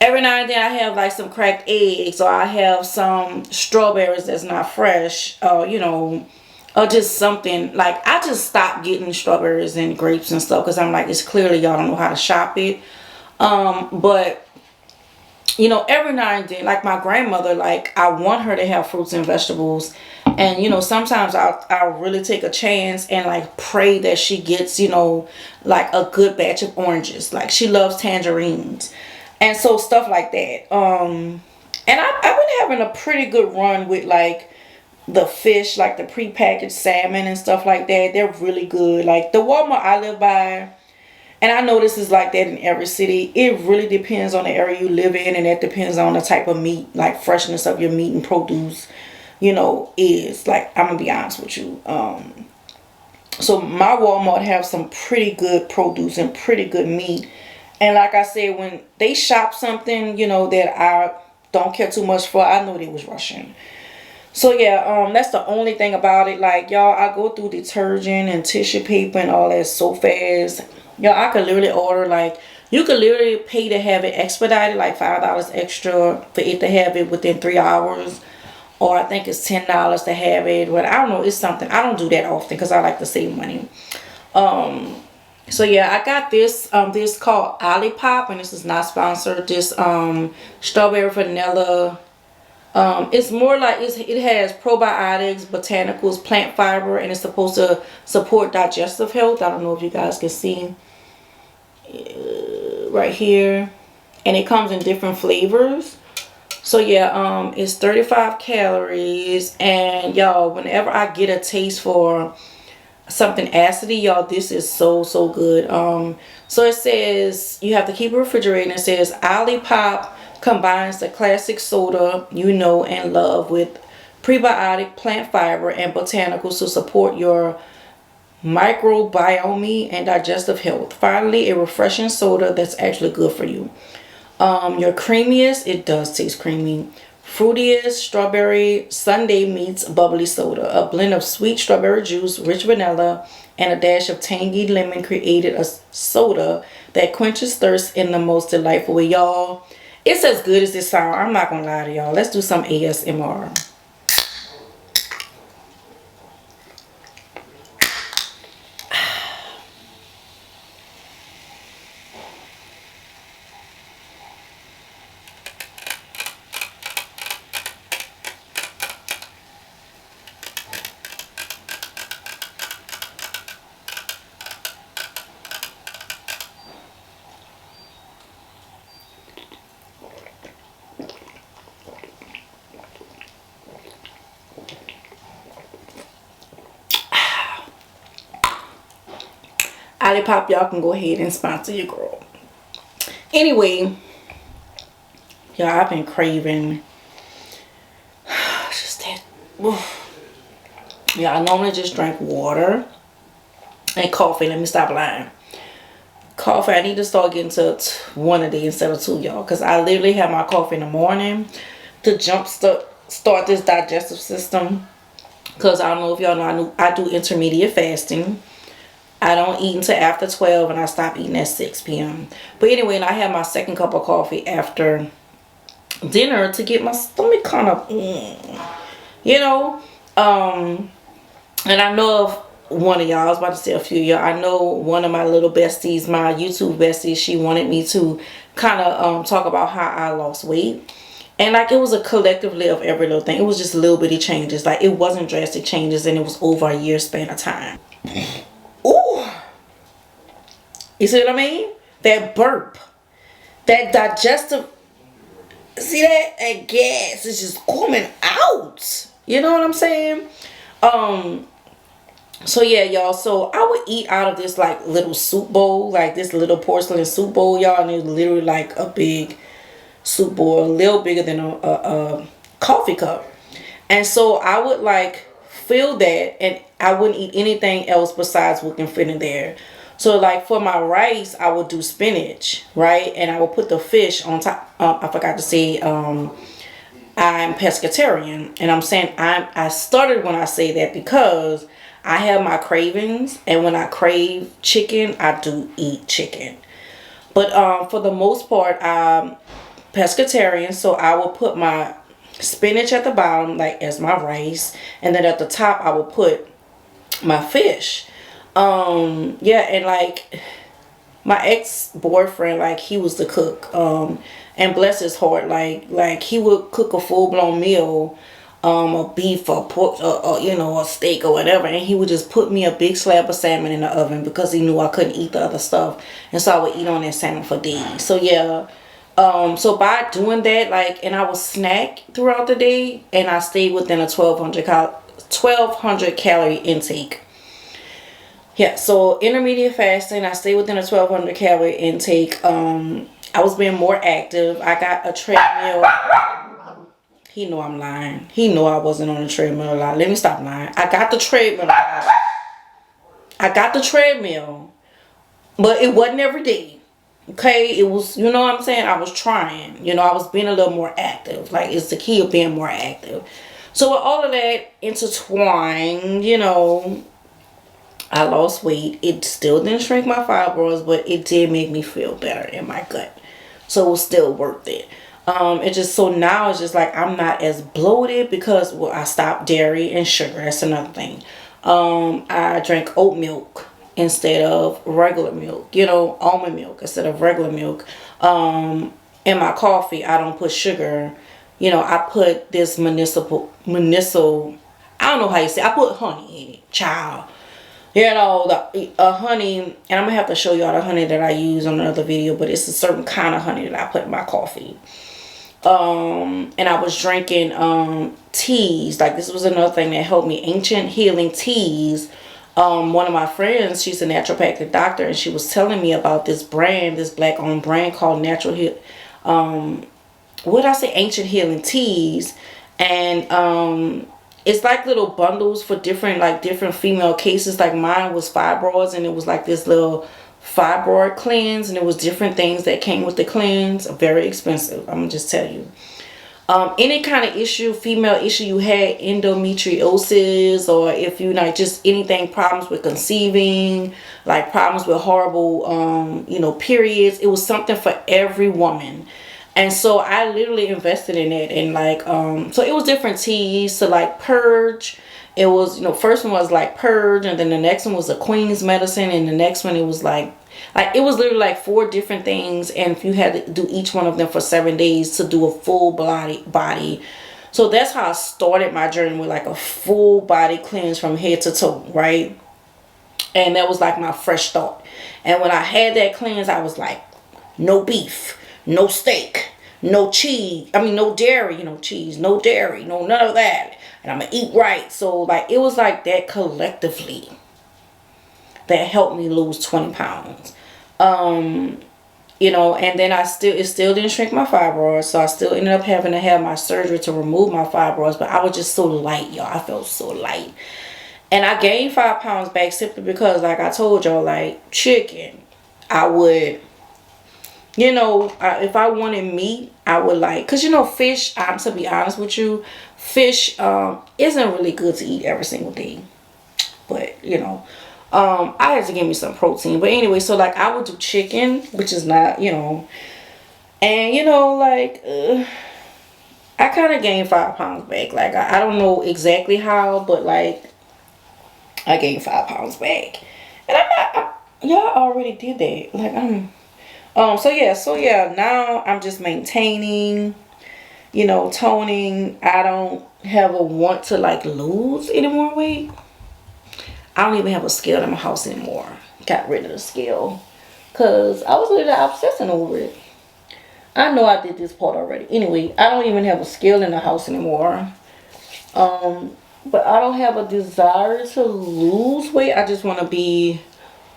every now and then I have like some cracked eggs, or I have some strawberries that's not fresh, you know, or just something. Like, I just stopped getting strawberries and grapes and stuff because I'm like, it's clearly y'all don't know how to shop it. But you know, every now and then, like my grandmother, like, I want her to have fruits and vegetables, and you know, sometimes I'll really take a chance and like pray that she gets, you know, like a good batch of oranges. Like, she loves tangerines, and so stuff like that. And I've been having a pretty good run with like the fish, like the prepackaged salmon and stuff like that. They're really good. Like the Walmart I live by. And I know this is like that in every city. It really depends on the area you live in, and that depends on the type of meat, like freshness of your meat and produce, you know, is. Like, I'm gonna be honest with you. So my Walmart have some pretty good produce and pretty good meat. And like I said, when they shop something, you know, that I don't care too much for, I know they was rushing. So yeah, that's the only thing about it. Like, y'all, I go through detergent and tissue paper and all that so fast. Y'all, I could literally order, like, you could literally pay to have it expedited, like $5 extra for it to have it within 3 hours. Or I think it's $10 to have it. But I don't know, it's something. I don't do that often because I like to save money. So yeah, I got this this called Olipop, and this is not sponsored. This strawberry vanilla. It's more like it has probiotics, botanicals, plant fiber, and it's supposed to support digestive health. I don't know if you guys can see right here, and it comes in different flavors. So yeah, it's 35 calories, and y'all, whenever I get a taste for something acidy, y'all, this is so good. So it says you have to keep it refrigerated. It says Olipop combines the classic soda you know and love with prebiotic, plant fiber, and botanicals to support your microbiome and digestive health. Finally, a refreshing soda that's actually good for you. Your creamiest, it does taste creamy, fruitiest strawberry sundae meets bubbly soda. A blend of sweet strawberry juice, rich vanilla, and a dash of tangy lemon created a soda that quenches thirst in the most delightful way. Y'all, it's as good as it sounds. I'm not gonna lie to y'all. Let's do some ASMR. Olipop, y'all can go ahead and sponsor your girl. Anyway, y'all, I've been craving just that. Yeah, I normally just drink water and coffee. Let me stop lying. Coffee, I need to start getting to one a day instead of two, y'all, because I literally have my coffee in the morning to start this digestive system. Because I don't know if y'all know, I do intermediate fasting. I don't eat until after 12 and I stop eating at 6 p.m. But anyway, and I have my second cup of coffee after dinner to get my stomach kind of, you know. And I know of one of y'all, I was about to say a few of y'all. I know one of my little besties, my YouTube besties, she wanted me to kind of talk about how I lost weight. And like it was a collectively of every little thing. It was just little bitty changes. Like it wasn't drastic changes and it was over a year span of time. Ooh. You see what I mean? That burp. That digestive. See that? That gas is just coming out. You know what I'm saying? So yeah, y'all. So I would eat out of this like little soup bowl. Like this little porcelain soup bowl, y'all. And it was literally like a big soup bowl, a little bigger than a coffee cup. And so I would like fill that, and I wouldn't eat anything else besides what can fit in there. So like for my rice, I would do spinach, right? And I would put the fish on top. I forgot to say I'm pescatarian, and I'm saying I started when I say that because I have my cravings, and when I crave chicken, I do eat chicken. But for the most part, I'm pescatarian, so I will put my spinach at the bottom, like as my rice, and then at the top I will put my fish. Yeah, and like my ex-boyfriend, like he was the cook, and bless his heart, like he would cook a full-blown meal, a beef or pork or you know, a steak or whatever, and he would just put me a big slab of salmon in the oven because he knew I couldn't eat the other stuff, and so I would eat on that salmon for days. So yeah, so by doing that, like, and I would snack throughout the day, and I stayed within a 1200 calorie intake. Yeah, so intermediate fasting, I stayed within a 1200 calorie intake. I was being more active. I got a treadmill. He know I'm lying. He know I wasn't on the treadmill a lot. Let me stop lying. I got the treadmill. I got the treadmill, but it wasn't every day. Okay, it was, you know what I'm saying? I was trying. You know, I was being a little more active. Like, it's the key of being more active. So with all of that intertwined, you know, I lost weight. It still didn't shrink my fibroids, but it did make me feel better in my gut. So it was still worth it. It just, so now it's just like I'm not as bloated because, well, I stopped dairy and sugar. That's another thing. I drank oat milk instead of regular milk, you know, almond milk instead of regular milk. In my coffee, I don't put sugar. You know, I put this municipal, I don't know how you say it. I put honey in it, child. You know, the honey, and I'm gonna have to show y'all the honey that I use on another video, but it's a certain kind of honey that I put in my coffee. And I was drinking teas. Like, this was another thing that helped me, ancient healing teas. One of my friends, she's a naturopathic doctor, and she was telling me about this brand, this black owned brand called Ancient Healing Teas. And it's like little bundles for different female cases. Like mine was fibroids, and it was like this little fibroid cleanse, and it was different things that came with the cleanse. Very expensive, I'm gonna just tell you. Any kind of issue, female issue you had, endometriosis, or if you like just anything, problems with conceiving, like problems with horrible you know, periods, it was something for every woman. And so I literally invested in it, and like so it was different teas to like purge. It was, you know, first one was like purge, and then the next one was a queen's medicine, and the next one it was like it was literally like 4 different things, and if you had to do each one of them for 7 days to do a full body. So that's how I started my journey, with like a full body cleanse from head to toe, right? And that was like my fresh thought. And when I had that cleanse, I was like, no beef, no steak, no cheese, no dairy, you know, cheese, no dairy, no none of that, and I'm gonna eat right. So like it was like that collectively that helped me lose 20 pounds. You know, and then it still didn't shrink my fibroids, so I still ended up having to have my surgery to remove my fibroids. But I was just so light, y'all. I felt so light. And I gained 5 pounds back simply because, like I told y'all, like chicken, I would, you know, if I wanted meat, I would like, because, you know, fish, to be honest with you, fish isn't really good to eat every single day. But, you know, I had to give me some protein. But anyway, so like I would do chicken, which is not, you know, and, you know, like, I kind of gained 5 pounds back. Like, I don't know exactly how, but like, I gained 5 pounds back. And y'all already did that. Like, so yeah, now I'm just maintaining, you know, toning. I don't have a want to like lose any more weight. I don't even have a scale in my house anymore. Got rid of the scale because I was literally obsessing over it. I know I did this part already. Anyway, I don't even have a scale in the house anymore. But I don't have a desire to lose weight. I just want to be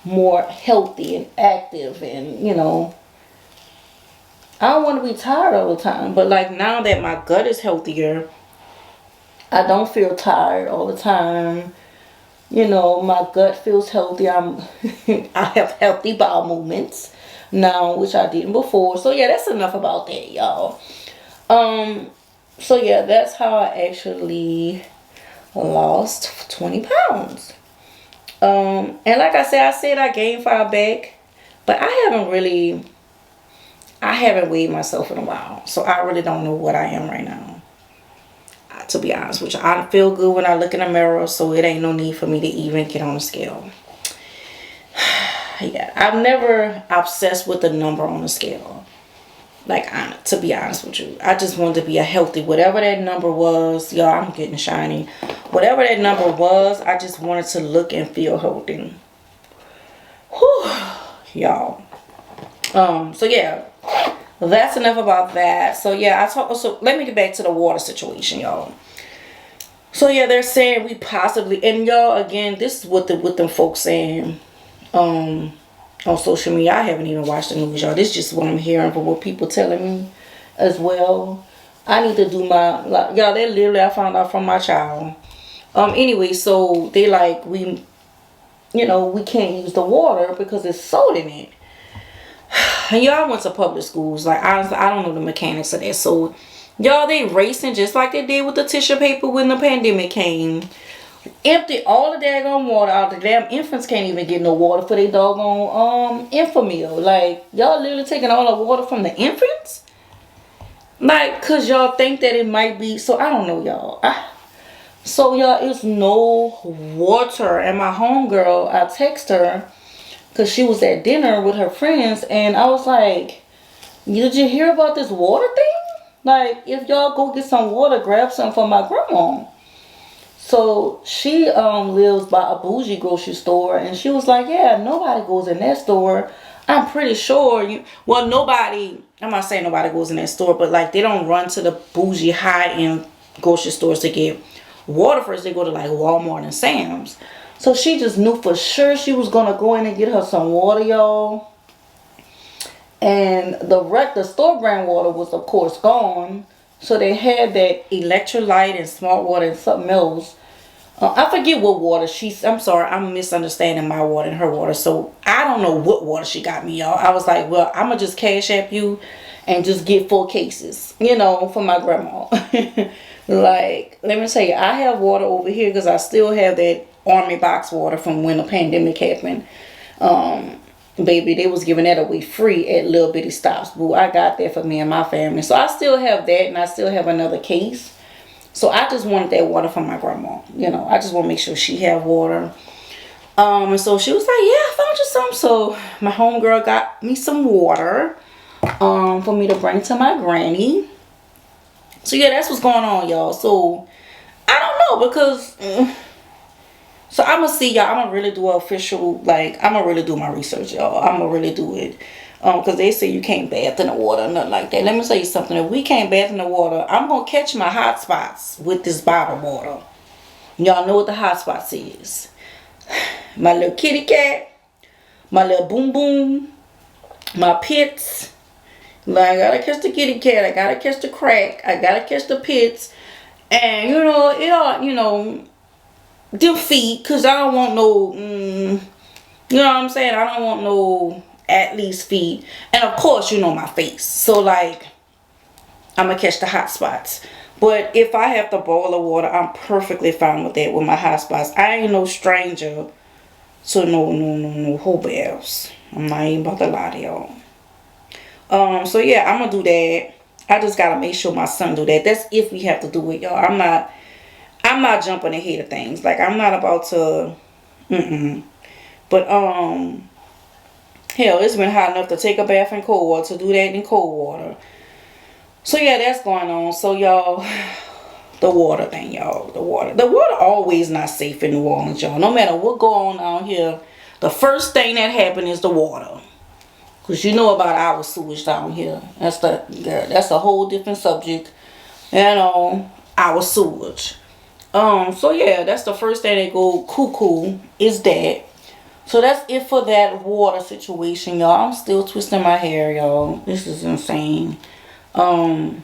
more healthy and active, and, you know, I don't want to be tired all the time. But like now that my gut is healthier, I don't feel tired all the time. You know, my gut feels healthy. I have healthy bowel movements now, which I didn't before. So yeah, that's enough about that, y'all. So yeah, that's how I actually lost 20 pounds. And like I said I gained 5 back, but I haven't weighed myself in a while. So I really don't know what I am right now. To be honest with you, I feel good when I look in the mirror, so it ain't no need for me to even get on the scale. Yeah, I've never obsessed with the number on the scale. Like, to be honest with you, I just wanted to be a healthy, whatever that number was. Y'all, I'm getting shiny. Whatever that number was, I just wanted to look and feel healthy. Whew, y'all. So yeah, that's enough about that. So yeah, so let me get back to the water situation, y'all. So yeah, they're saying we possibly, and y'all, again, this is what them folks saying on social media. I haven't even watched the news, y'all. This is just what I'm hearing from what people telling me as well. I need to do my, like, y'all, they literally, I found out from my child. Anyway, so they like, we can't use the water because it's salt in it. And y'all went to public schools. Like, honestly, I don't know the mechanics of that. So, y'all, they racing just like they did with the tissue paper when the pandemic came. Empty all the daggone water out. The damn infants can't even get no water for their doggone infant. Like, y'all literally taking all the water from the infants? Like, cause y'all think that it might be. So, I don't know, y'all. So, y'all, it's no water. And my homegirl, I text her, because she was at dinner with her friends, and I was like, did you hear about this water thing? Like, if y'all go get some water, grab some for my grandma. So she lives by a bougie grocery store, and she was like, yeah, nobody goes in that store. I'm pretty sure nobody, I'm not saying nobody goes in that store, but like they don't run to the bougie high-end grocery stores to get water first. They go to like Walmart and Sam's. So she just knew for sure she was going to go in and get her some water, y'all. And the store brand water was, of course, gone. So they had that electrolyte and smart water and something else. I forget what water I'm sorry, I'm misunderstanding my water and her water. So I don't know what water she got me, y'all. I was like, well, I'm going to just cash app you and just get 4 cases, for my grandma. Like, let me tell you, I have water over here because I still have that Army box water from when the pandemic happened. Baby, they was giving that away free at little bitty stops. Boo, I got that for me and my family. So I still have that, and I still have another case. So I just wanted that water from my grandma. I just want to make sure she have water. And so she was like, yeah, I found you some. So my homegirl got me some water for me to bring to my granny. So yeah, that's what's going on, y'all. So I don't know, because so I'm gonna see, y'all. I'm gonna really do an official, like, I'm gonna really do my research, y'all. I'm gonna really do it, because they say you can't bath in the water, nothing like that. Let me tell you something. If we can't bath in the water, I'm gonna catch my hot spots with this bottled water. Y'all know what the hot spots is. my little kitty cat, my little boom boom, my pits. Like, I gotta catch the kitty cat, I gotta catch the crack, I gotta catch the pits. And, you know, it all, you know, them feet, because I don't want no, you know what I'm saying? I don't want no athlete's feet. And, of course, you know, my face. So, like, I'm going to catch the hot spots. But if I have to boil the water, I'm perfectly fine with that with my hot spots. I ain't no stranger to no whole baths. I'm not even about to lie to y'all. So, yeah, I'm going to do that. I just got to make sure my son do that. That's if we have to do it, y'all. I'm not jumping ahead of things. Like, I'm not about to, But, hell, it's been hot enough to take a bath in cold water, to do that in cold water. So, yeah, that's going on. So, y'all, the water thing, y'all. The water always not safe in New Orleans, y'all. No matter what go on out here, the first thing that happen is the water. Because you know about our sewage down here. That's a whole different subject. You know, our sewage. So yeah, that's the first thing that go cuckoo is that. So that's it for that water situation, y'all. I'm still twisting my hair, y'all. This is insane. But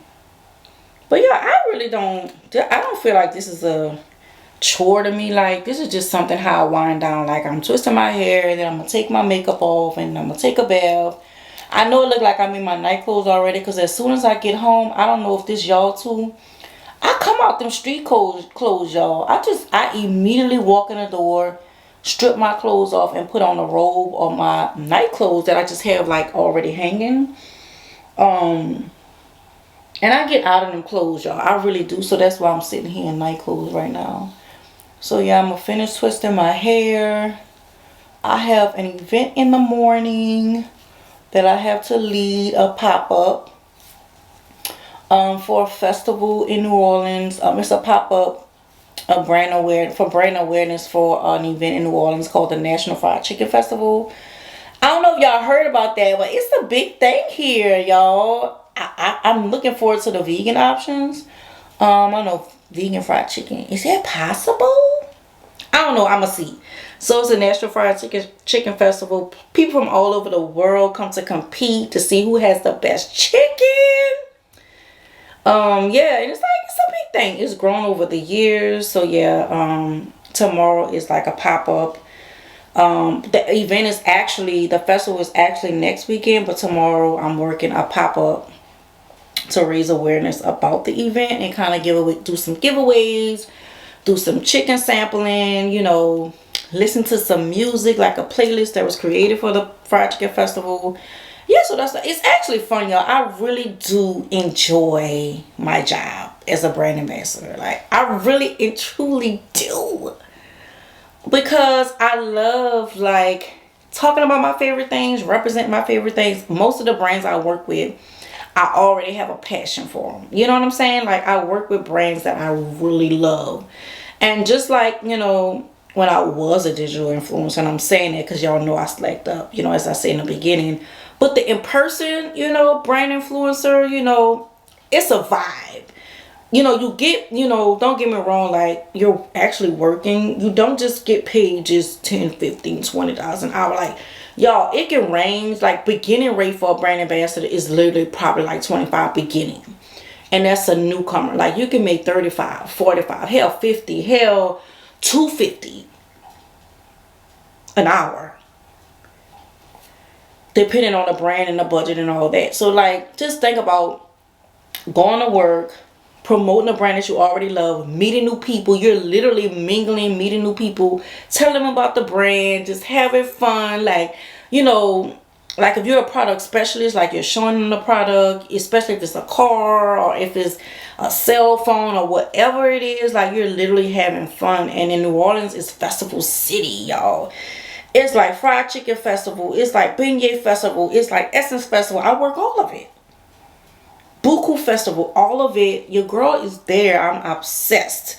yeah, I don't feel like this is a chore to me. Like, this is just something how I wind down. Like, I'm twisting my hair, and then I'm gonna take my makeup off, and I'm gonna take a bath. I know it look like I'm in my night clothes already, because as soon as I get home, I don't know if this y'all too, I come out them street clothes, y'all. I immediately walk in the door, strip my clothes off, and put on a robe or my night clothes that I just have like already hanging. And I get out of them clothes, y'all. I really do. So that's why I'm sitting here in night clothes right now. So yeah, I'm gonna finish twisting my hair. I have an event in the morning that I have to lead, a pop-up for a festival in New Orleans. It's a pop-up for brand awareness for an event in New Orleans called the National Fried Chicken Festival. I don't know if y'all heard about that, but it's a big thing here, y'all. I'm looking forward to the vegan options. I know vegan fried chicken. Is that possible? I don't know. I'ma see. So it's a National Fried Chicken Festival. People from all over the world come to compete to see who has the best chicken. Yeah, and it's a big thing. It's grown over the years. So yeah, tomorrow is like a pop-up. The festival is actually next weekend, but tomorrow I'm working a pop-up to raise awareness about the event and kind of do some giveaways, do some chicken sampling, you know, listen to some music, like a playlist that was created for the Fried Chicken Festival. Yeah, so it's actually fun, y'all. I really do enjoy my job as a brand ambassador. Like, I really and truly do. Because I love, like, talking about my favorite things, representing my favorite things. Most of the brands I work with, I already have a passion for them. You know what I'm saying? Like, I work with brands that I really love. And just like, you know, when I was a digital influencer, and I'm saying that because y'all know I slacked up, you know, as I said in the beginning. But the in-person, you know, brand influencer, you know, it's a vibe. You know, you get, you know, don't get me wrong, like, you're actually working. You don't just get paid just $10, $15, $20 an hour. Like, y'all, it can range. Like, beginning rate for a brand ambassador is literally probably like $25 beginning. And that's a newcomer. Like, you can make $35, $45, hell, $50, hell, $250 an hour. Depending on the brand and the budget and all that. So, like, just think about going to work, promoting a brand that you already love, meeting new people. You're literally mingling, meeting new people, telling them about the brand, just having fun. Like, you know, like if you're a product specialist, like you're showing them the product, especially if it's a car or if it's a cell phone or whatever it is, like you're literally having fun. And in New Orleans, it's Festival City, y'all. It's like Fried Chicken Festival. It's like Beignet Festival. It's like Essence Festival. I work all of it. Buku Festival, all of it. Your girl is there. I'm obsessed.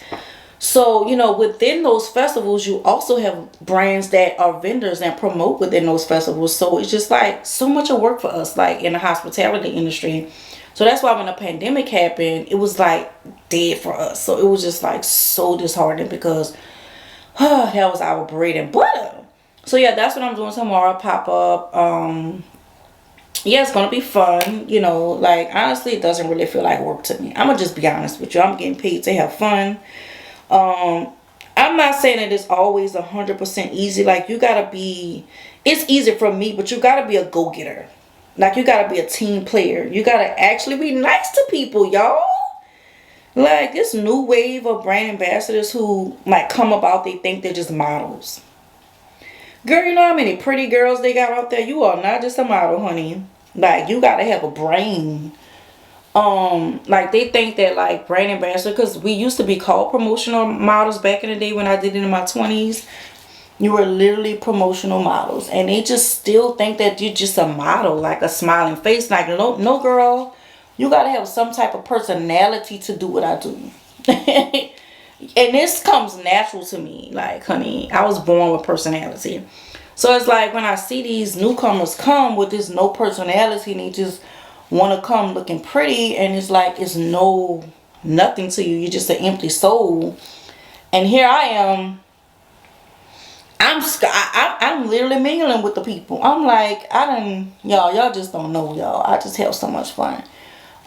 So, you know, within those festivals, you also have brands that are vendors and promote within those festivals. So it's just like so much of work for us, like in the hospitality industry. So that's why when the pandemic happened, it was like dead for us. So it was just like so disheartening because That was our bread and butter. So yeah, that's what I'm doing tomorrow. Pop up. Yeah, it's gonna be fun. You know, like honestly, it doesn't really feel like work to me. I'm gonna just be honest with you. I'm getting paid to have fun. I'm not saying that it's always 100% easy. Like you gotta be. It's easy for me, but you gotta be a go getter. Like you gotta be a team player. You gotta actually be nice to people, y'all. Like this new wave of brand ambassadors who might come about, they think they're just models. Girl, you know how many pretty girls they got out there? You are not just a model, honey. Like you gotta have a brain. Like they think that like brand ambassador, because we used to be called promotional models back in the day when I did it in my 20s. You were literally promotional models, and they just still think that you're just a model, like a smiling face. Like no, no, girl, you gotta have some type of personality to do what I do. And this comes natural to me. Like, honey, I was born with personality. So it's like when I see these newcomers come with this no personality and they just want to come looking pretty, and it's like it's no nothing to you. You're just an empty soul. And here I am. I'm literally mingling with the people. I'm like, y'all just don't know, y'all. I just have so much fun.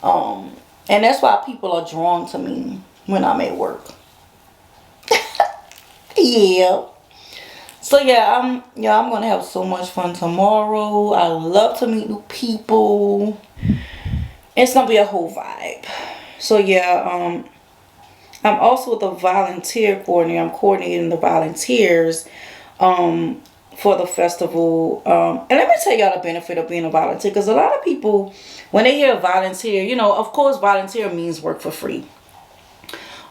And that's why people are drawn to me when I'm at work. Yeah. So I'm gonna have so much fun tomorrow. I love to meet new people. It's gonna be a whole vibe. So I'm also the volunteer coordinator. I'm coordinating the volunteers for the festival. And let me tell y'all the benefit of being a volunteer, because a lot of people, when they hear volunteer, you know, of course volunteer means work for free.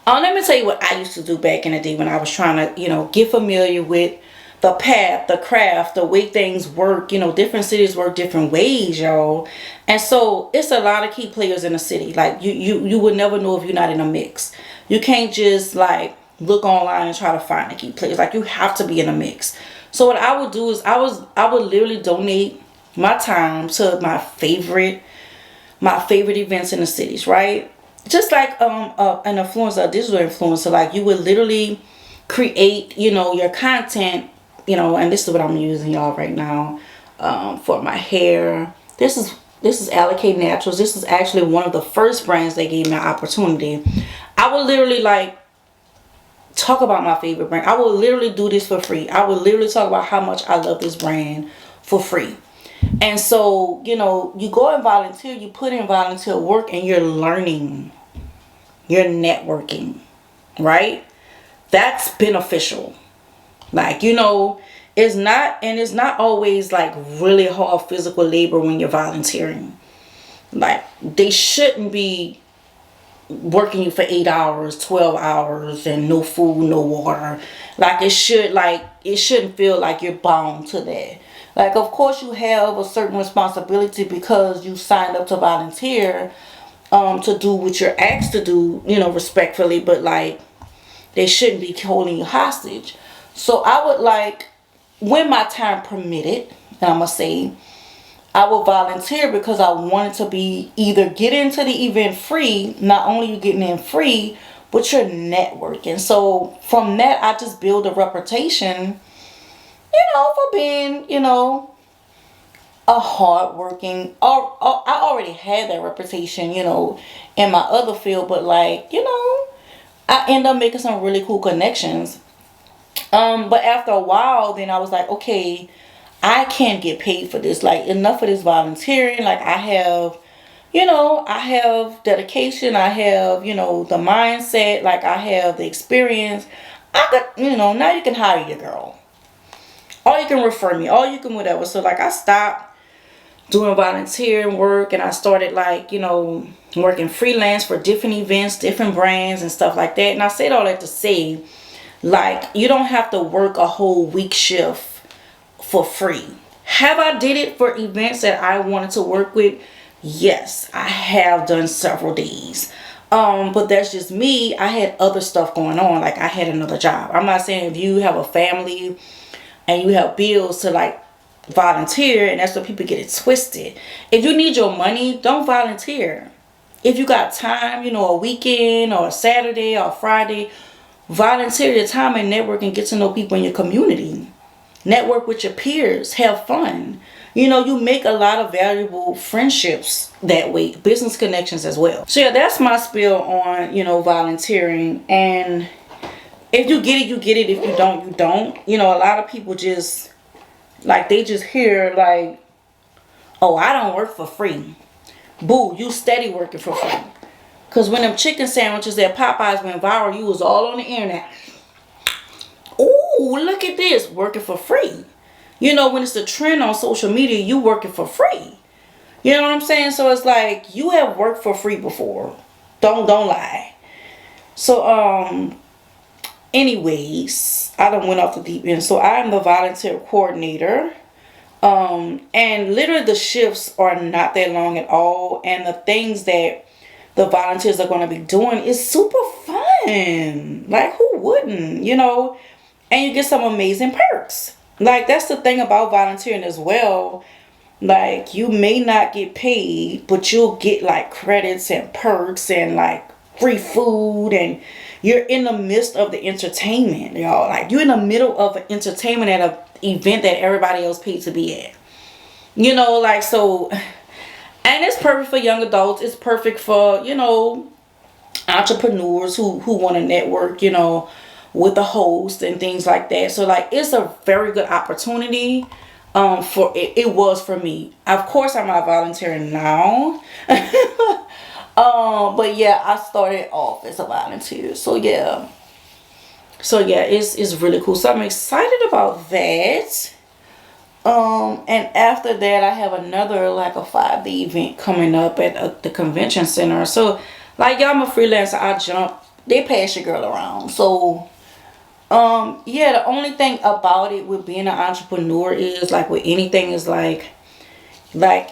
Let me tell you what I used to do back in the day when I was trying to, you know, get familiar with the path, the craft, the way things work. You know, different cities work different ways, y'all. And so it's a lot of key players in the city. Like you would never know if you're not in a mix. You can't just like look online and try to find the key players. Like you have to be in a mix. So what I would do is I would literally donate my time to my favorite events in the cities, right? Just like an influencer, a digital influencer. Like you would literally create, you know, your content, you know, and this is what I'm using, y'all, right now for my hair. This is Allocate Naturals. This is actually one of the first brands that gave me an opportunity. I would literally like talk about my favorite brand. I will literally do this for free. I will literally talk about how much I love this brand for free. And so, you know, you go and volunteer, you put in volunteer work, and you're learning, you're networking, right? That's beneficial. Like, you know, it's not always like really hard physical labor when you're volunteering. Like, they shouldn't be working you for 8 hours, 12 hours, and no food, no water. Like, it shouldn't feel like you're bound to that. Like, of course you have a certain responsibility because you signed up to volunteer to do what you're asked to do, you know, respectfully, but like they shouldn't be holding you hostage. So I would like, when my time permitted, and I'm gonna say I would volunteer because I wanted to be either get into the event free, not only you getting in free, but you're networking. So from that I just build a reputation, you know, for being, you know, a hardworking, or I already had that reputation, you know, in my other field, but like, you know, I end up making some really cool connections. But after a while, then I was like, okay, I can't get paid for this. Like, enough of this volunteering. Like, I have, you know, I have dedication. I have, you know, the mindset. Like, I have the experience. I could, you know, now you can hire your girl. Or you can refer me. Or you can whatever. So, like, I stopped doing volunteering work, and I started, like, you know, working freelance for different events, different brands and stuff like that. And I said all that to say, like, you don't have to work a whole week shift for free. Have I did it for events that I wanted to work with? Yes, I have done several days. But that's just me. I had other stuff going on. Like, I had another job. I'm not saying if you have a family and you have bills to like volunteer, and that's what people get it twisted. If you need your money, don't volunteer. If you got time, you know, a weekend or a Saturday or a Friday, Volunteer your time and network and get to know people in your community. Network with your peers. Have fun. You know, you make a lot of valuable friendships that way. Business connections as well. So yeah, that's my spiel on, you know, volunteering. And if you get it, you get it. If you don't, you don't. You know, a lot of people just, like, they just hear, like, oh, I don't work for free. Boo, you steady working for free. Because when them chicken sandwiches at Popeyes went viral, you was all on the internet. Ooh, look at this. Working for free. You know, when it's a trend on social media, you working for free. You know what I'm saying? So it's like, you have worked for free before. Don't lie. So, anyways, I done went off the deep end. So I am the volunteer coordinator. And literally the shifts are not that long at all. And the things that the volunteers are going to be doing is super fun. Like, who wouldn't, you know? And you get some amazing perks. Like, that's the thing about volunteering as well. Like, you may not get paid, but you'll get like credits and perks and like free food, and you're in the midst of the entertainment, y'all. Like, you're in the middle of an entertainment at an event that everybody else paid to be at. You know, like, so... And it's perfect for young adults. It's perfect for, you know, entrepreneurs who want to network, you know, with the host and things like that. So, like, it's a very good opportunity for it. It was for me. Of course, I'm not volunteering now. But yeah, I started off as a volunteer. So, yeah. So, yeah, it's really cool. So, I'm excited about that. And after that, I have another, like, a 5-day event coming up at the convention center. So, like, y'all, I'm a freelancer. I jump. They pass your girl around. So, yeah, the only thing about it with being an entrepreneur is, like, with anything, is like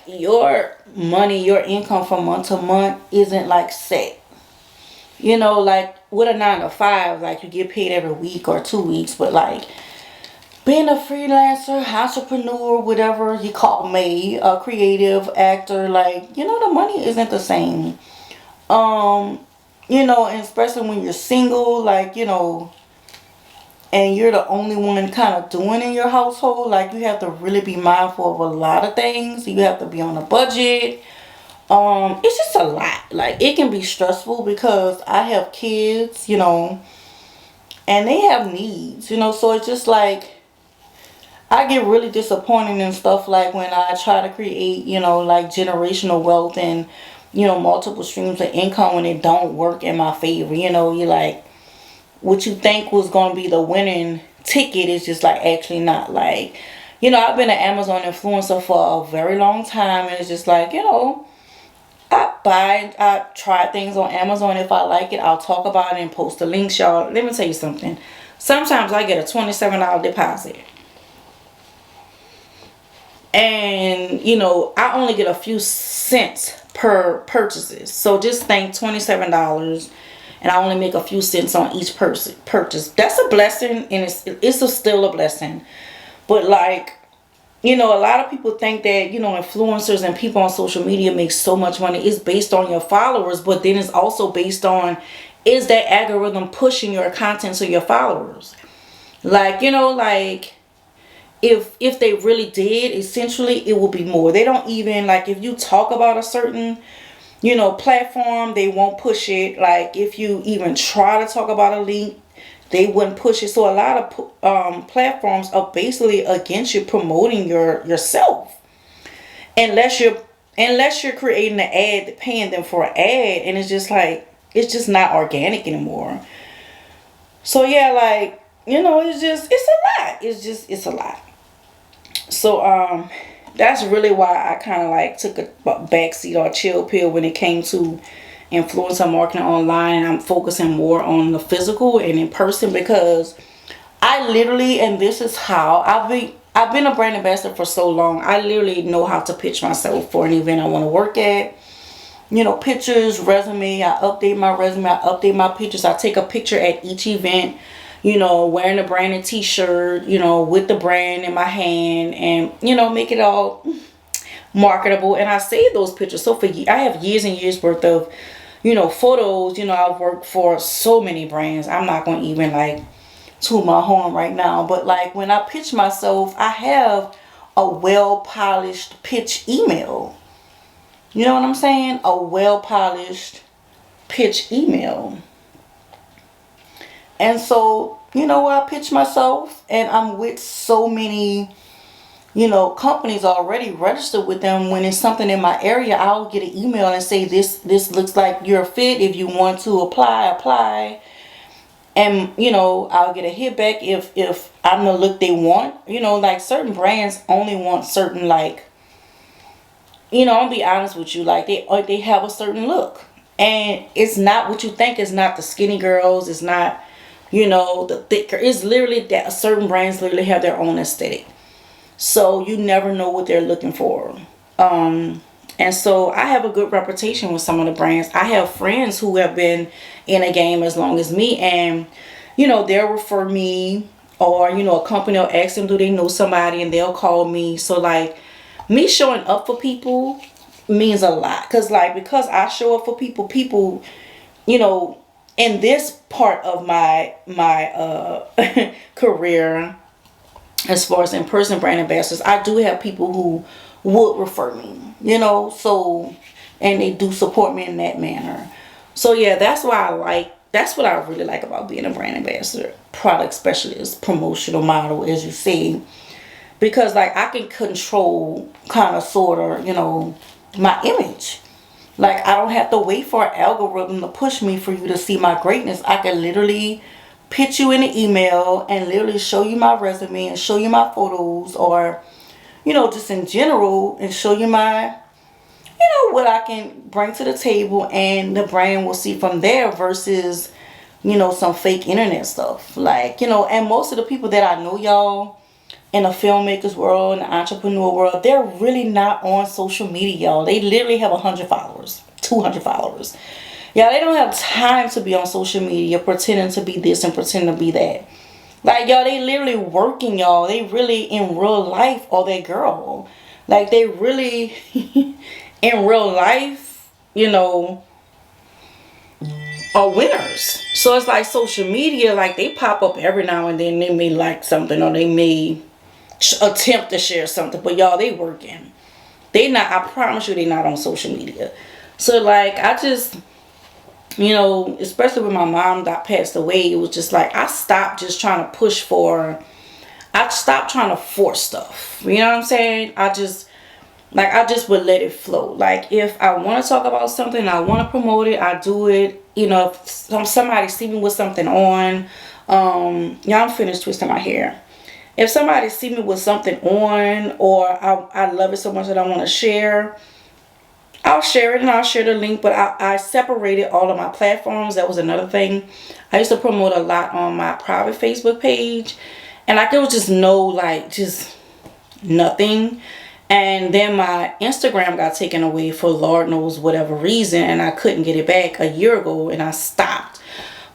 your money, your income from month to month isn't, like, set. You know, like, with a 9 to 5, like, you get paid every week or 2 weeks, but, like, being a freelancer, entrepreneur, whatever you call me, a creative actor, like, you know, the money isn't the same. You know, and especially when you're single, like, you know, and you're the only one kind of doing in your household, like, you have to really be mindful of a lot of things. You have to be on a budget. It's just a lot. Like, it can be stressful because I have kids, you know, and they have needs, you know, so it's just like, I get really disappointed in stuff like when I try to create, you know, like generational wealth and, you know, multiple streams of income when it don't work in my favor. You know, you're like, what you think was going to be the winning ticket is just like actually not. Like, you know, I've been an Amazon influencer for a very long time, and it's just like, you know, I try things on Amazon. If I like it, I'll talk about it and post the links, y'all. Let me tell you something. Sometimes I get a $27 deposit. And, you know, I only get a few cents per purchases. So just think $27, and I only make a few cents on each purchase. That's a blessing, and it's still a blessing. But, like, you know, a lot of people think that, you know, influencers and people on social media make so much money. It's based on your followers, but then it's also based on, is that algorithm pushing your content to your followers? Like, you know, like, if they really did, essentially it will be more. They don't even, like, if you talk about a certain, you know, platform, they won't push it. Like, if you even try to talk about a link, they wouldn't push it. So a lot of platforms are basically against you promoting yourself, unless you're creating an ad, paying them for an ad, and it's just like, it's just not organic anymore. So yeah, like, you know, it's a lot. It's a lot. So that's really why I kind of like took a backseat or chill pill when it came to influencer marketing online. I'm focusing more on the physical and in person, because I literally, and this is how I've been a brand ambassador for so long. I literally know how to pitch myself for an event I want to work at. You know, pictures, resume. I update my resume. I update my pictures. I take a picture at each event. You know, wearing a branded t-shirt, you know, with the brand in my hand, and, you know, make it all marketable. And I save those pictures. So I have years and years worth of, photos. I've worked for so many brands. I'm not going to even like toot my horn right now. But like when I pitch myself, I have a well-polished pitch email. You know what I'm saying? A well-polished pitch email. And so, I pitch myself and I'm with so many, companies already registered with them. When it's something in my area, I'll get an email and say, this looks like you're a fit. If you want to apply. And, I'll get a hit back if I'm the look they want. Like certain brands only want certain, like, I'll be honest with you, like they have a certain look. And it's not what you think. It's not the skinny girls. It's not, the thicker. It's literally that certain brands literally have their own aesthetic. So you never know what they're looking for. And so I have a good reputation with some of the brands. I have friends who have been in a game as long as me, and they'll refer me, or a company will ask them, do they know somebody, and they'll call me. So like me showing up for people means a lot, because I show up for people, in this part of my career, as far as in-person brand ambassadors, I do have people who would refer me, so, and they do support me in that manner. So yeah, that's what I really like about being a brand ambassador, product specialist, promotional model, as you say, because like I can control kind of sort of, my image. Like I don't have to wait for an algorithm to push me for you to see my greatness. I can literally pitch you in an email and literally show you my resume and show you my photos, or just in general, and show you my, what I can bring to the table, and the brand will see from there versus, some fake internet stuff. Like, and most of the people that I know, y'all, in the filmmakers world, in the entrepreneur world, they're really not on social media, y'all. They literally have 100 followers, 200 followers. Yeah, they don't have time to be on social media pretending to be this and pretending to be that. Like, y'all, they literally working, y'all. They really, in real life, are that girl. Like, they really, in real life, are winners. So it's like social media, like, they pop up every now and then. They may like something, or they may attempt to share something. But, y'all, they working. They not, I promise you, they not on social media. So, like, I just, especially when my mom got passed away, it was just like, I stopped just trying to I stopped trying to force stuff. You know what I'm saying? I just would let it flow. Like, if I want to talk about something, I want to promote it, I do it. If somebody see me with something on, I'm finished twisting my hair. If somebody see me with something on, or I love it so much that I want to share, I'll share it, and I'll share the link. But I separated all of my platforms. That was another thing. I used to promote a lot on my private Facebook page, and like, there was just just nothing. And then my Instagram got taken away for Lord knows whatever reason, and I couldn't get it back a year ago, and I stopped.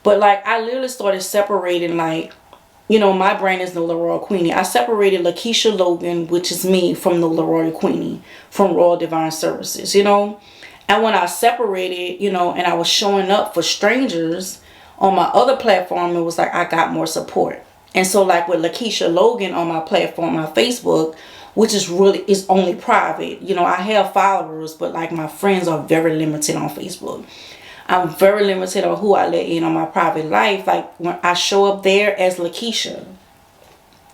But like, I literally started separating, like, my brand is Nola Royal Queenie. I separated Lakeisha Logan, which is me, from Nola Royal Queenie, from Royal Divine Services, And when I separated, and I was showing up for strangers on my other platform, it was like I got more support. And so like with Lakeisha Logan on my platform, my Facebook, which is only private. I have followers, but like my friends are very limited on Facebook. I'm very limited on who I let in on my private life. Like, when I show up there as Lakeisha,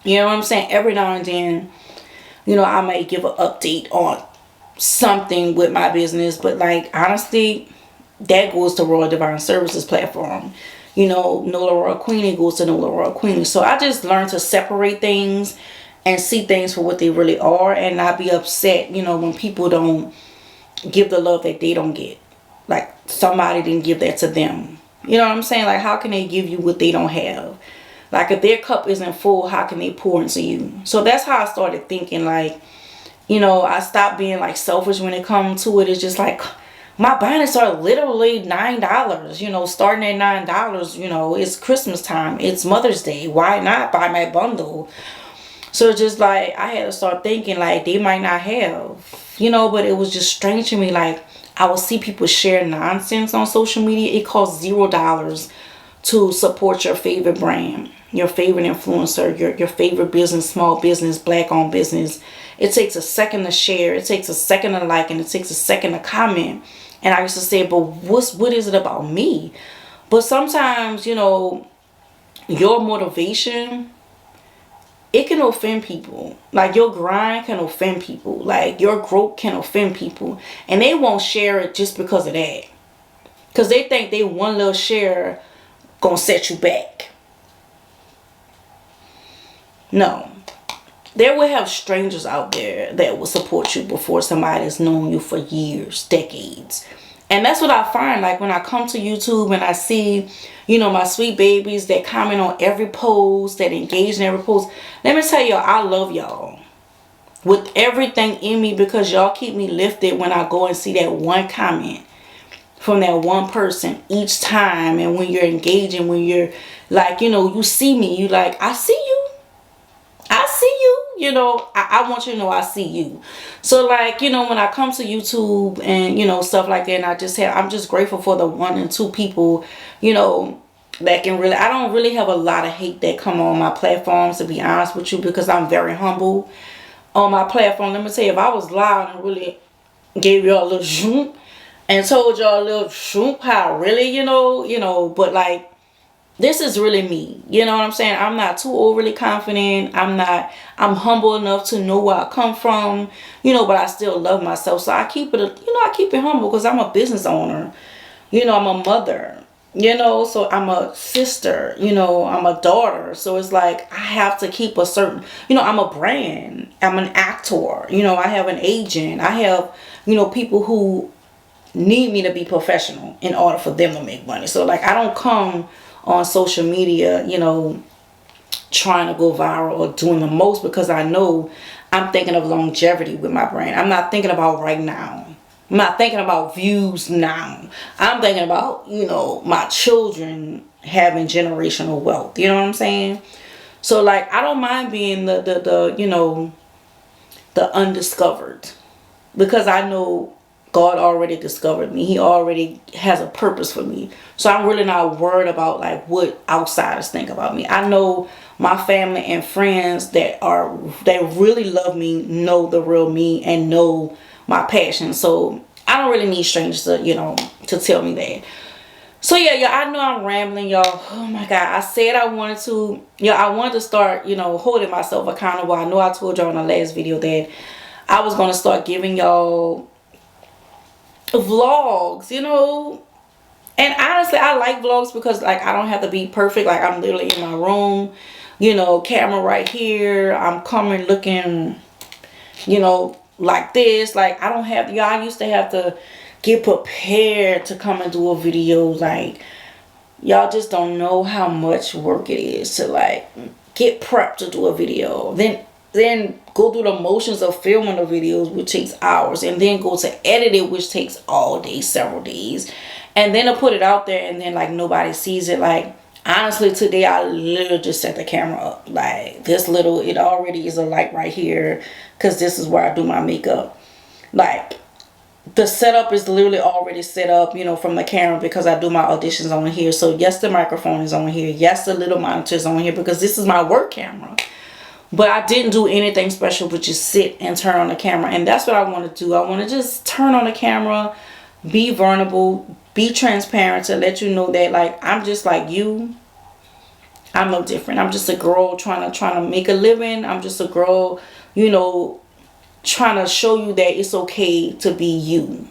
you know what I'm saying? Every now and then, I may give an update on something with my business. But like, honestly, that goes to Royal Divine Services platform. Nola Royal Queenie goes to Nola Royal Queenie. So I just learned to separate things and see things for what they really are, and not be upset, when people don't give the love that they don't get. Like, somebody didn't give that to them. You know what I'm saying? Like, how can they give you what they don't have? Like, if their cup isn't full, how can they pour into you? So that's how I started thinking. Like, I stopped being like selfish when it comes to it. It's just like, my bonnets are literally $9, starting at $9. It's Christmas time, it's Mother's Day, why not buy my bundle? So just like, I had to start thinking like, they might not have, but it was just strange to me. Like, I will see people share nonsense on social media. It costs $0 to support your favorite brand, your favorite influencer, your favorite business, small business, black owned business. It takes a second to share. It takes a second to like, and it takes a second to comment. And I used to say, but what is it about me? But sometimes, you know, your motivation, it can offend people. Like your grind can offend people. Like your growth can offend people. And they won't share it just because of that. Because they think they one little share gonna set you back. No. There will have strangers out there that will support you before somebody has known you for years, decades. And that's what I find, like when I come to YouTube and I see, you know, my sweet babies that comment on every post, that engage in every post. Let me tell y'all, I love y'all with everything in me, because y'all keep me lifted when I go and see that one comment from that one person each time. And when you're engaging, when you're like, you know, you see me, you like, I see you. I see you. You know, I want you to know I see you. So like, you know, when I come to YouTube and, you know, stuff like that, and I'm just grateful for the 1 and 2 people, you know, that can really, I don't really have a lot of hate that come on my platforms, to be honest with you, because I'm very humble on my platform. Let me tell you, if I was loud and really gave y'all a little zoom and told y'all a little zoom how really, you know, but like, this is really me. You know what I'm saying? I'm not too overly confident. I'm humble enough to know where I come from, you know, but I still love myself. So I keep it, I keep it humble because I'm a business owner. You know, I'm a mother, you know, so I'm a sister, you know, I'm a daughter. So it's like, I have to keep a certain, you know, I'm a brand. I'm an actor. You know, I have an agent. I have, you know, people who need me to be professional in order for them to make money. So like, I don't come on social media, you know, trying to go viral or doing the most, because I know I'm thinking of longevity with my brand. I'm not thinking about right now. I'm not thinking about views now. I'm thinking about, you know, my children having generational wealth. You know what I'm saying? So like, I don't mind being the you know, the undiscovered, because I know God already discovered me. He already has a purpose for me. So I'm really not worried about like what outsiders think about me. I know my family and friends that really love me, know the real me and know my passion. So I don't really need strangers to, you know, to tell me that. So yeah, y'all, I know I'm rambling, y'all. Oh my God. I said I wanted to, I wanted to start, you know, holding myself accountable. I know I told y'all in the last video that I was going to start giving y'all vlogs, you know. And honestly, I like vlogs because like, I don't have to be perfect. Like, I'm literally in my room, you know, camera right here. I'm coming looking, you know, like this. Like, I don't have, y'all, I used to have to get prepared to come and do a video. Like, y'all just don't know how much work it is to like get prepped to do a video. Then go through the motions of filming the videos, which takes hours, and then go to edit it, which takes all day, several days, and then to put it out there, and then like nobody sees it. Like, honestly, today I literally just set the camera up like this little, it already is a light right here, because this is where I do my makeup. Like, the setup is literally already set up, you know, from the camera, because I do my auditions on here. So yes, the microphone is on here, yes, the little monitor is on here, because this is my work camera. But I didn't do anything special but just sit and turn on the camera. And that's what I want to do. I want to just turn on the camera, be vulnerable, be transparent, to let you know that like, I'm just like you. I'm no different. I'm just a girl trying to make a living. I'm just a girl, you know, trying to show you that it's okay to be you.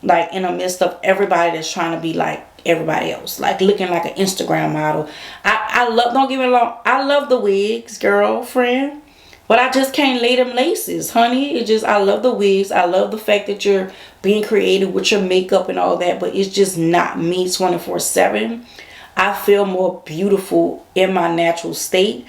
Like, in the midst of everybody that's trying to be like everybody else, like looking like an Instagram model. I love, don't get me wrong, I love the wigs, girlfriend, but I just can't lay them laces, honey. It just, I love the wigs. I love the fact that you're being creative with your makeup and all that, but it's just not me 24/7. I feel more beautiful in my natural state.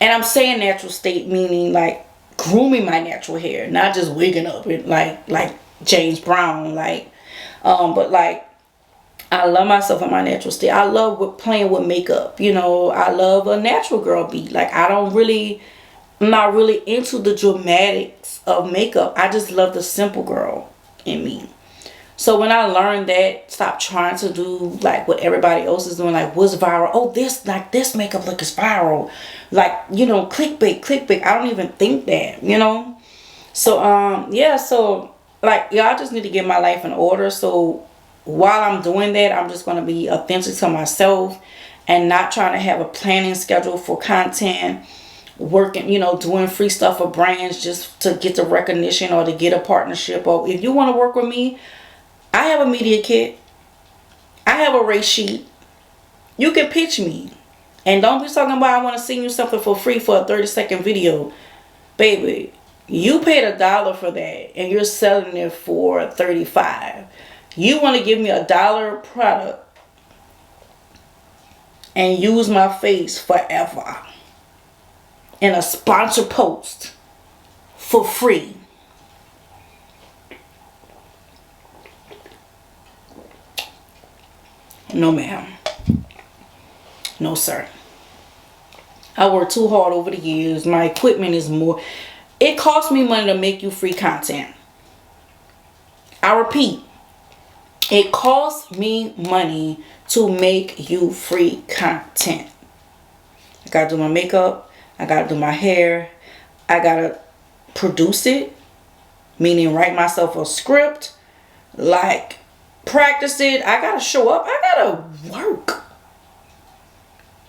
And I'm saying natural state meaning like grooming my natural hair, not just wigging up and like James Brown, like but like, I love myself in my natural state. I love playing with makeup, you know. I love a natural girl beat. Like, I'm not really into the dramatics of makeup. I just love the simple girl in me. So when I learned that, stop trying to do like what everybody else is doing, like what's viral. Oh, this like this makeup look is viral, like, you know, clickbait. I don't even think that, you know. So yeah, so like y'all just need to get my life in order. So while I'm doing that, I'm just gonna be authentic to myself and not trying to have a planning schedule for content, working, you know, doing free stuff for brands just to get the recognition or to get a partnership. Or if you want to work with me, I have a media kit. I have a rate sheet. You can pitch me. And don't be talking about I want to send you something for free for a 30-second video. Baby, you paid $1 for that and you're selling it for 35. You want to give me $1 product and use my face forever in a sponsor post for free. No, ma'am. No, sir. I worked too hard over the years. My equipment is more. It costs me money to make you free content. I repeat, it costs me money to make you free content. I gotta do my makeup. I gotta do my hair. I gotta produce it, meaning write myself a script, like practice it. I gotta show up. I gotta work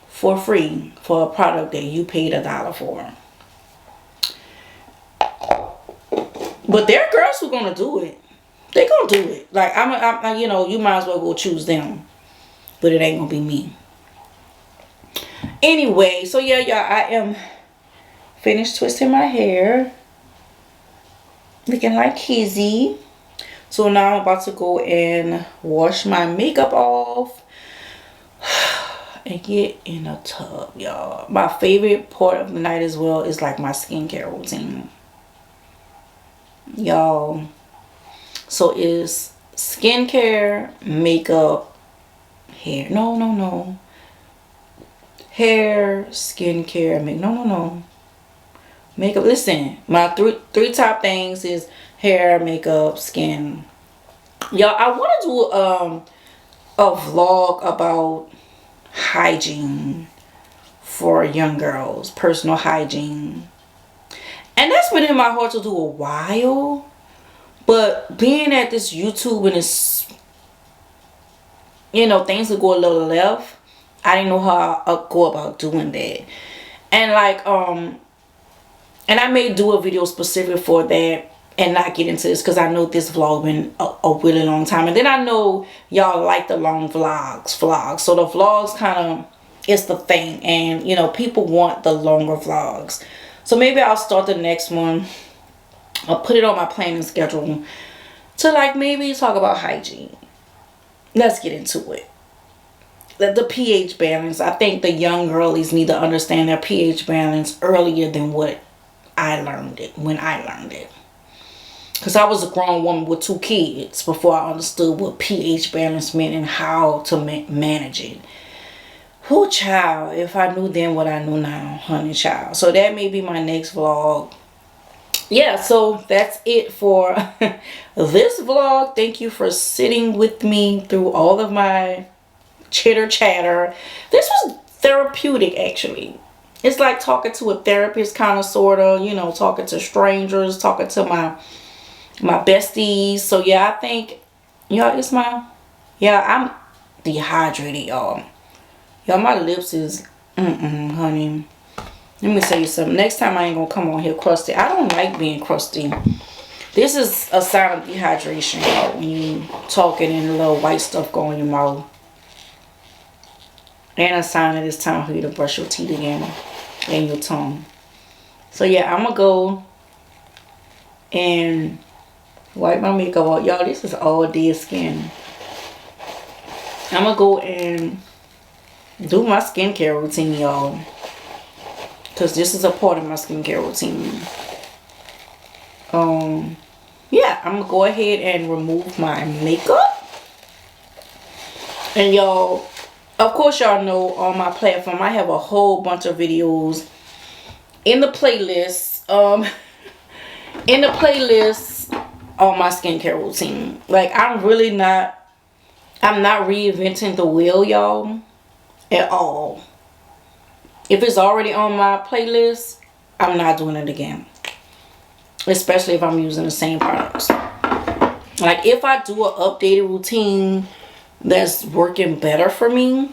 for free for a product that you paid $1 for. But there are girls who gonna do it. They gonna do it. Like I'm, you know, you might as well go choose them, but it ain't gonna be me. Anyway, so yeah, y'all, I am finished twisting my hair, looking like Kizzy. So now I'm about to go and wash my makeup off and get in a tub, y'all. My favorite part of the night as well is like my skincare routine, y'all. So it's skincare, makeup, hair. No. Hair, skincare, no. Makeup. Listen, my three top things is hair, makeup, skin. Y'all, I want to do a vlog about hygiene for young girls, personal hygiene. And that's been in my heart to do a while. But being at this YouTube and it's, you know, things would go a little left. I didn't know how I go about doing that. And like, and I may do a video specific for that and not get into this because I know this vlog been a really long time. And then I know y'all like the long vlogs. So the vlogs kind of is the thing. And, you know, people want the longer vlogs. So maybe I'll start the next one. I'll put it on my planning schedule to like maybe talk about hygiene. Let's get into it. The pH balance. I think the young girlies need to understand their pH balance earlier than what I learned it, when I learned it. Because I was a grown woman with 2 kids before I understood what pH balance meant and how to manage it. Who, child, if I knew then what I know now, honey, child. So that may be my next vlog. Yeah, so that's it for this vlog. Thank you for sitting with me through all of my chitter chatter. This was therapeutic, actually. It's like talking to a therapist, kind of, sort of, you know, talking to strangers, talking to my besties. So yeah, I think, y'all, it's my, yeah, I'm dehydrated, y'all. Y'all, my lips is honey. Let me tell you something. Next time I ain't gonna come on here crusty. I don't like being crusty. This is a sign of dehydration, y'all, when you talking and a little white stuff going in your mouth. And a sign that it's time for you to brush your teeth again and your tongue. So yeah, I'm gonna go and wipe my makeup off. Y'all, this is all dead skin. I'm gonna go and do my skincare routine, y'all. Because this is a part of my skincare routine. Yeah, I'm gonna go ahead and remove my makeup. And y'all, of course y'all know on my platform I have a whole bunch of videos in the playlist. In the playlist on my skincare routine. Like, I'm not reinventing the wheel, y'all, at all. If it's already on my playlist, I'm not doing it again. Especially if I'm using the same products. Like, if I do an updated routine that's working better for me,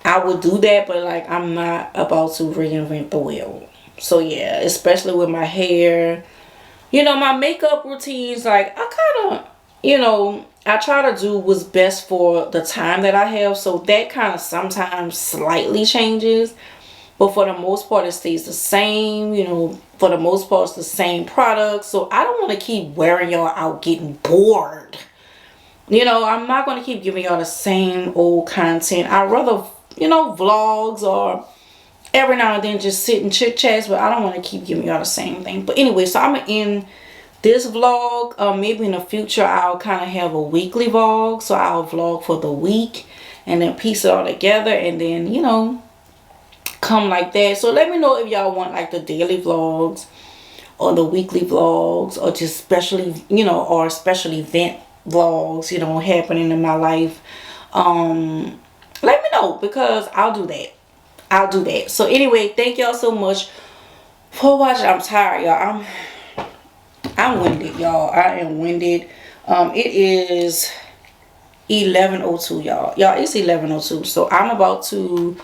I would do that. But like, I'm not about to reinvent the wheel. So yeah, especially with my hair. You know, my makeup routines, like, I kind of, you know, I try to do what's best for the time that I have. So that kind of sometimes slightly changes. But for the most part, it stays the same. You know, for the most part, it's the same products. So I don't want to keep wearing y'all out getting bored. You know, I'm not going to keep giving y'all the same old content. I'd rather, you know, vlogs or every now and then just sit and chit chats. But I don't want to keep giving y'all the same thing. But anyway, so I'm going to end this vlog. Maybe in the future, I'll kind of have a weekly vlog. So I'll vlog for the week and then piece it all together. And then, you know, come like that. So let me know if y'all want like the daily vlogs or the weekly vlogs, or just specially, you know, or special event vlogs, you know, happening in my life. Let me know, because I'll do that. So anyway, thank y'all so much for watching. I'm tired, y'all. I'm winded, y'all. I am winded. It is 11:02, y'all. It's 11:02. So I'm about to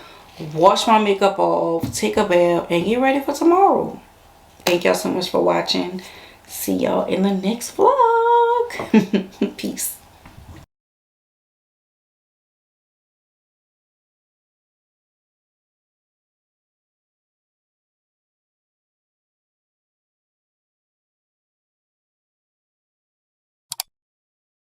wash my makeup off, take a bath, and get ready for tomorrow. Thank y'all so much for watching. See y'all in the next vlog. Peace.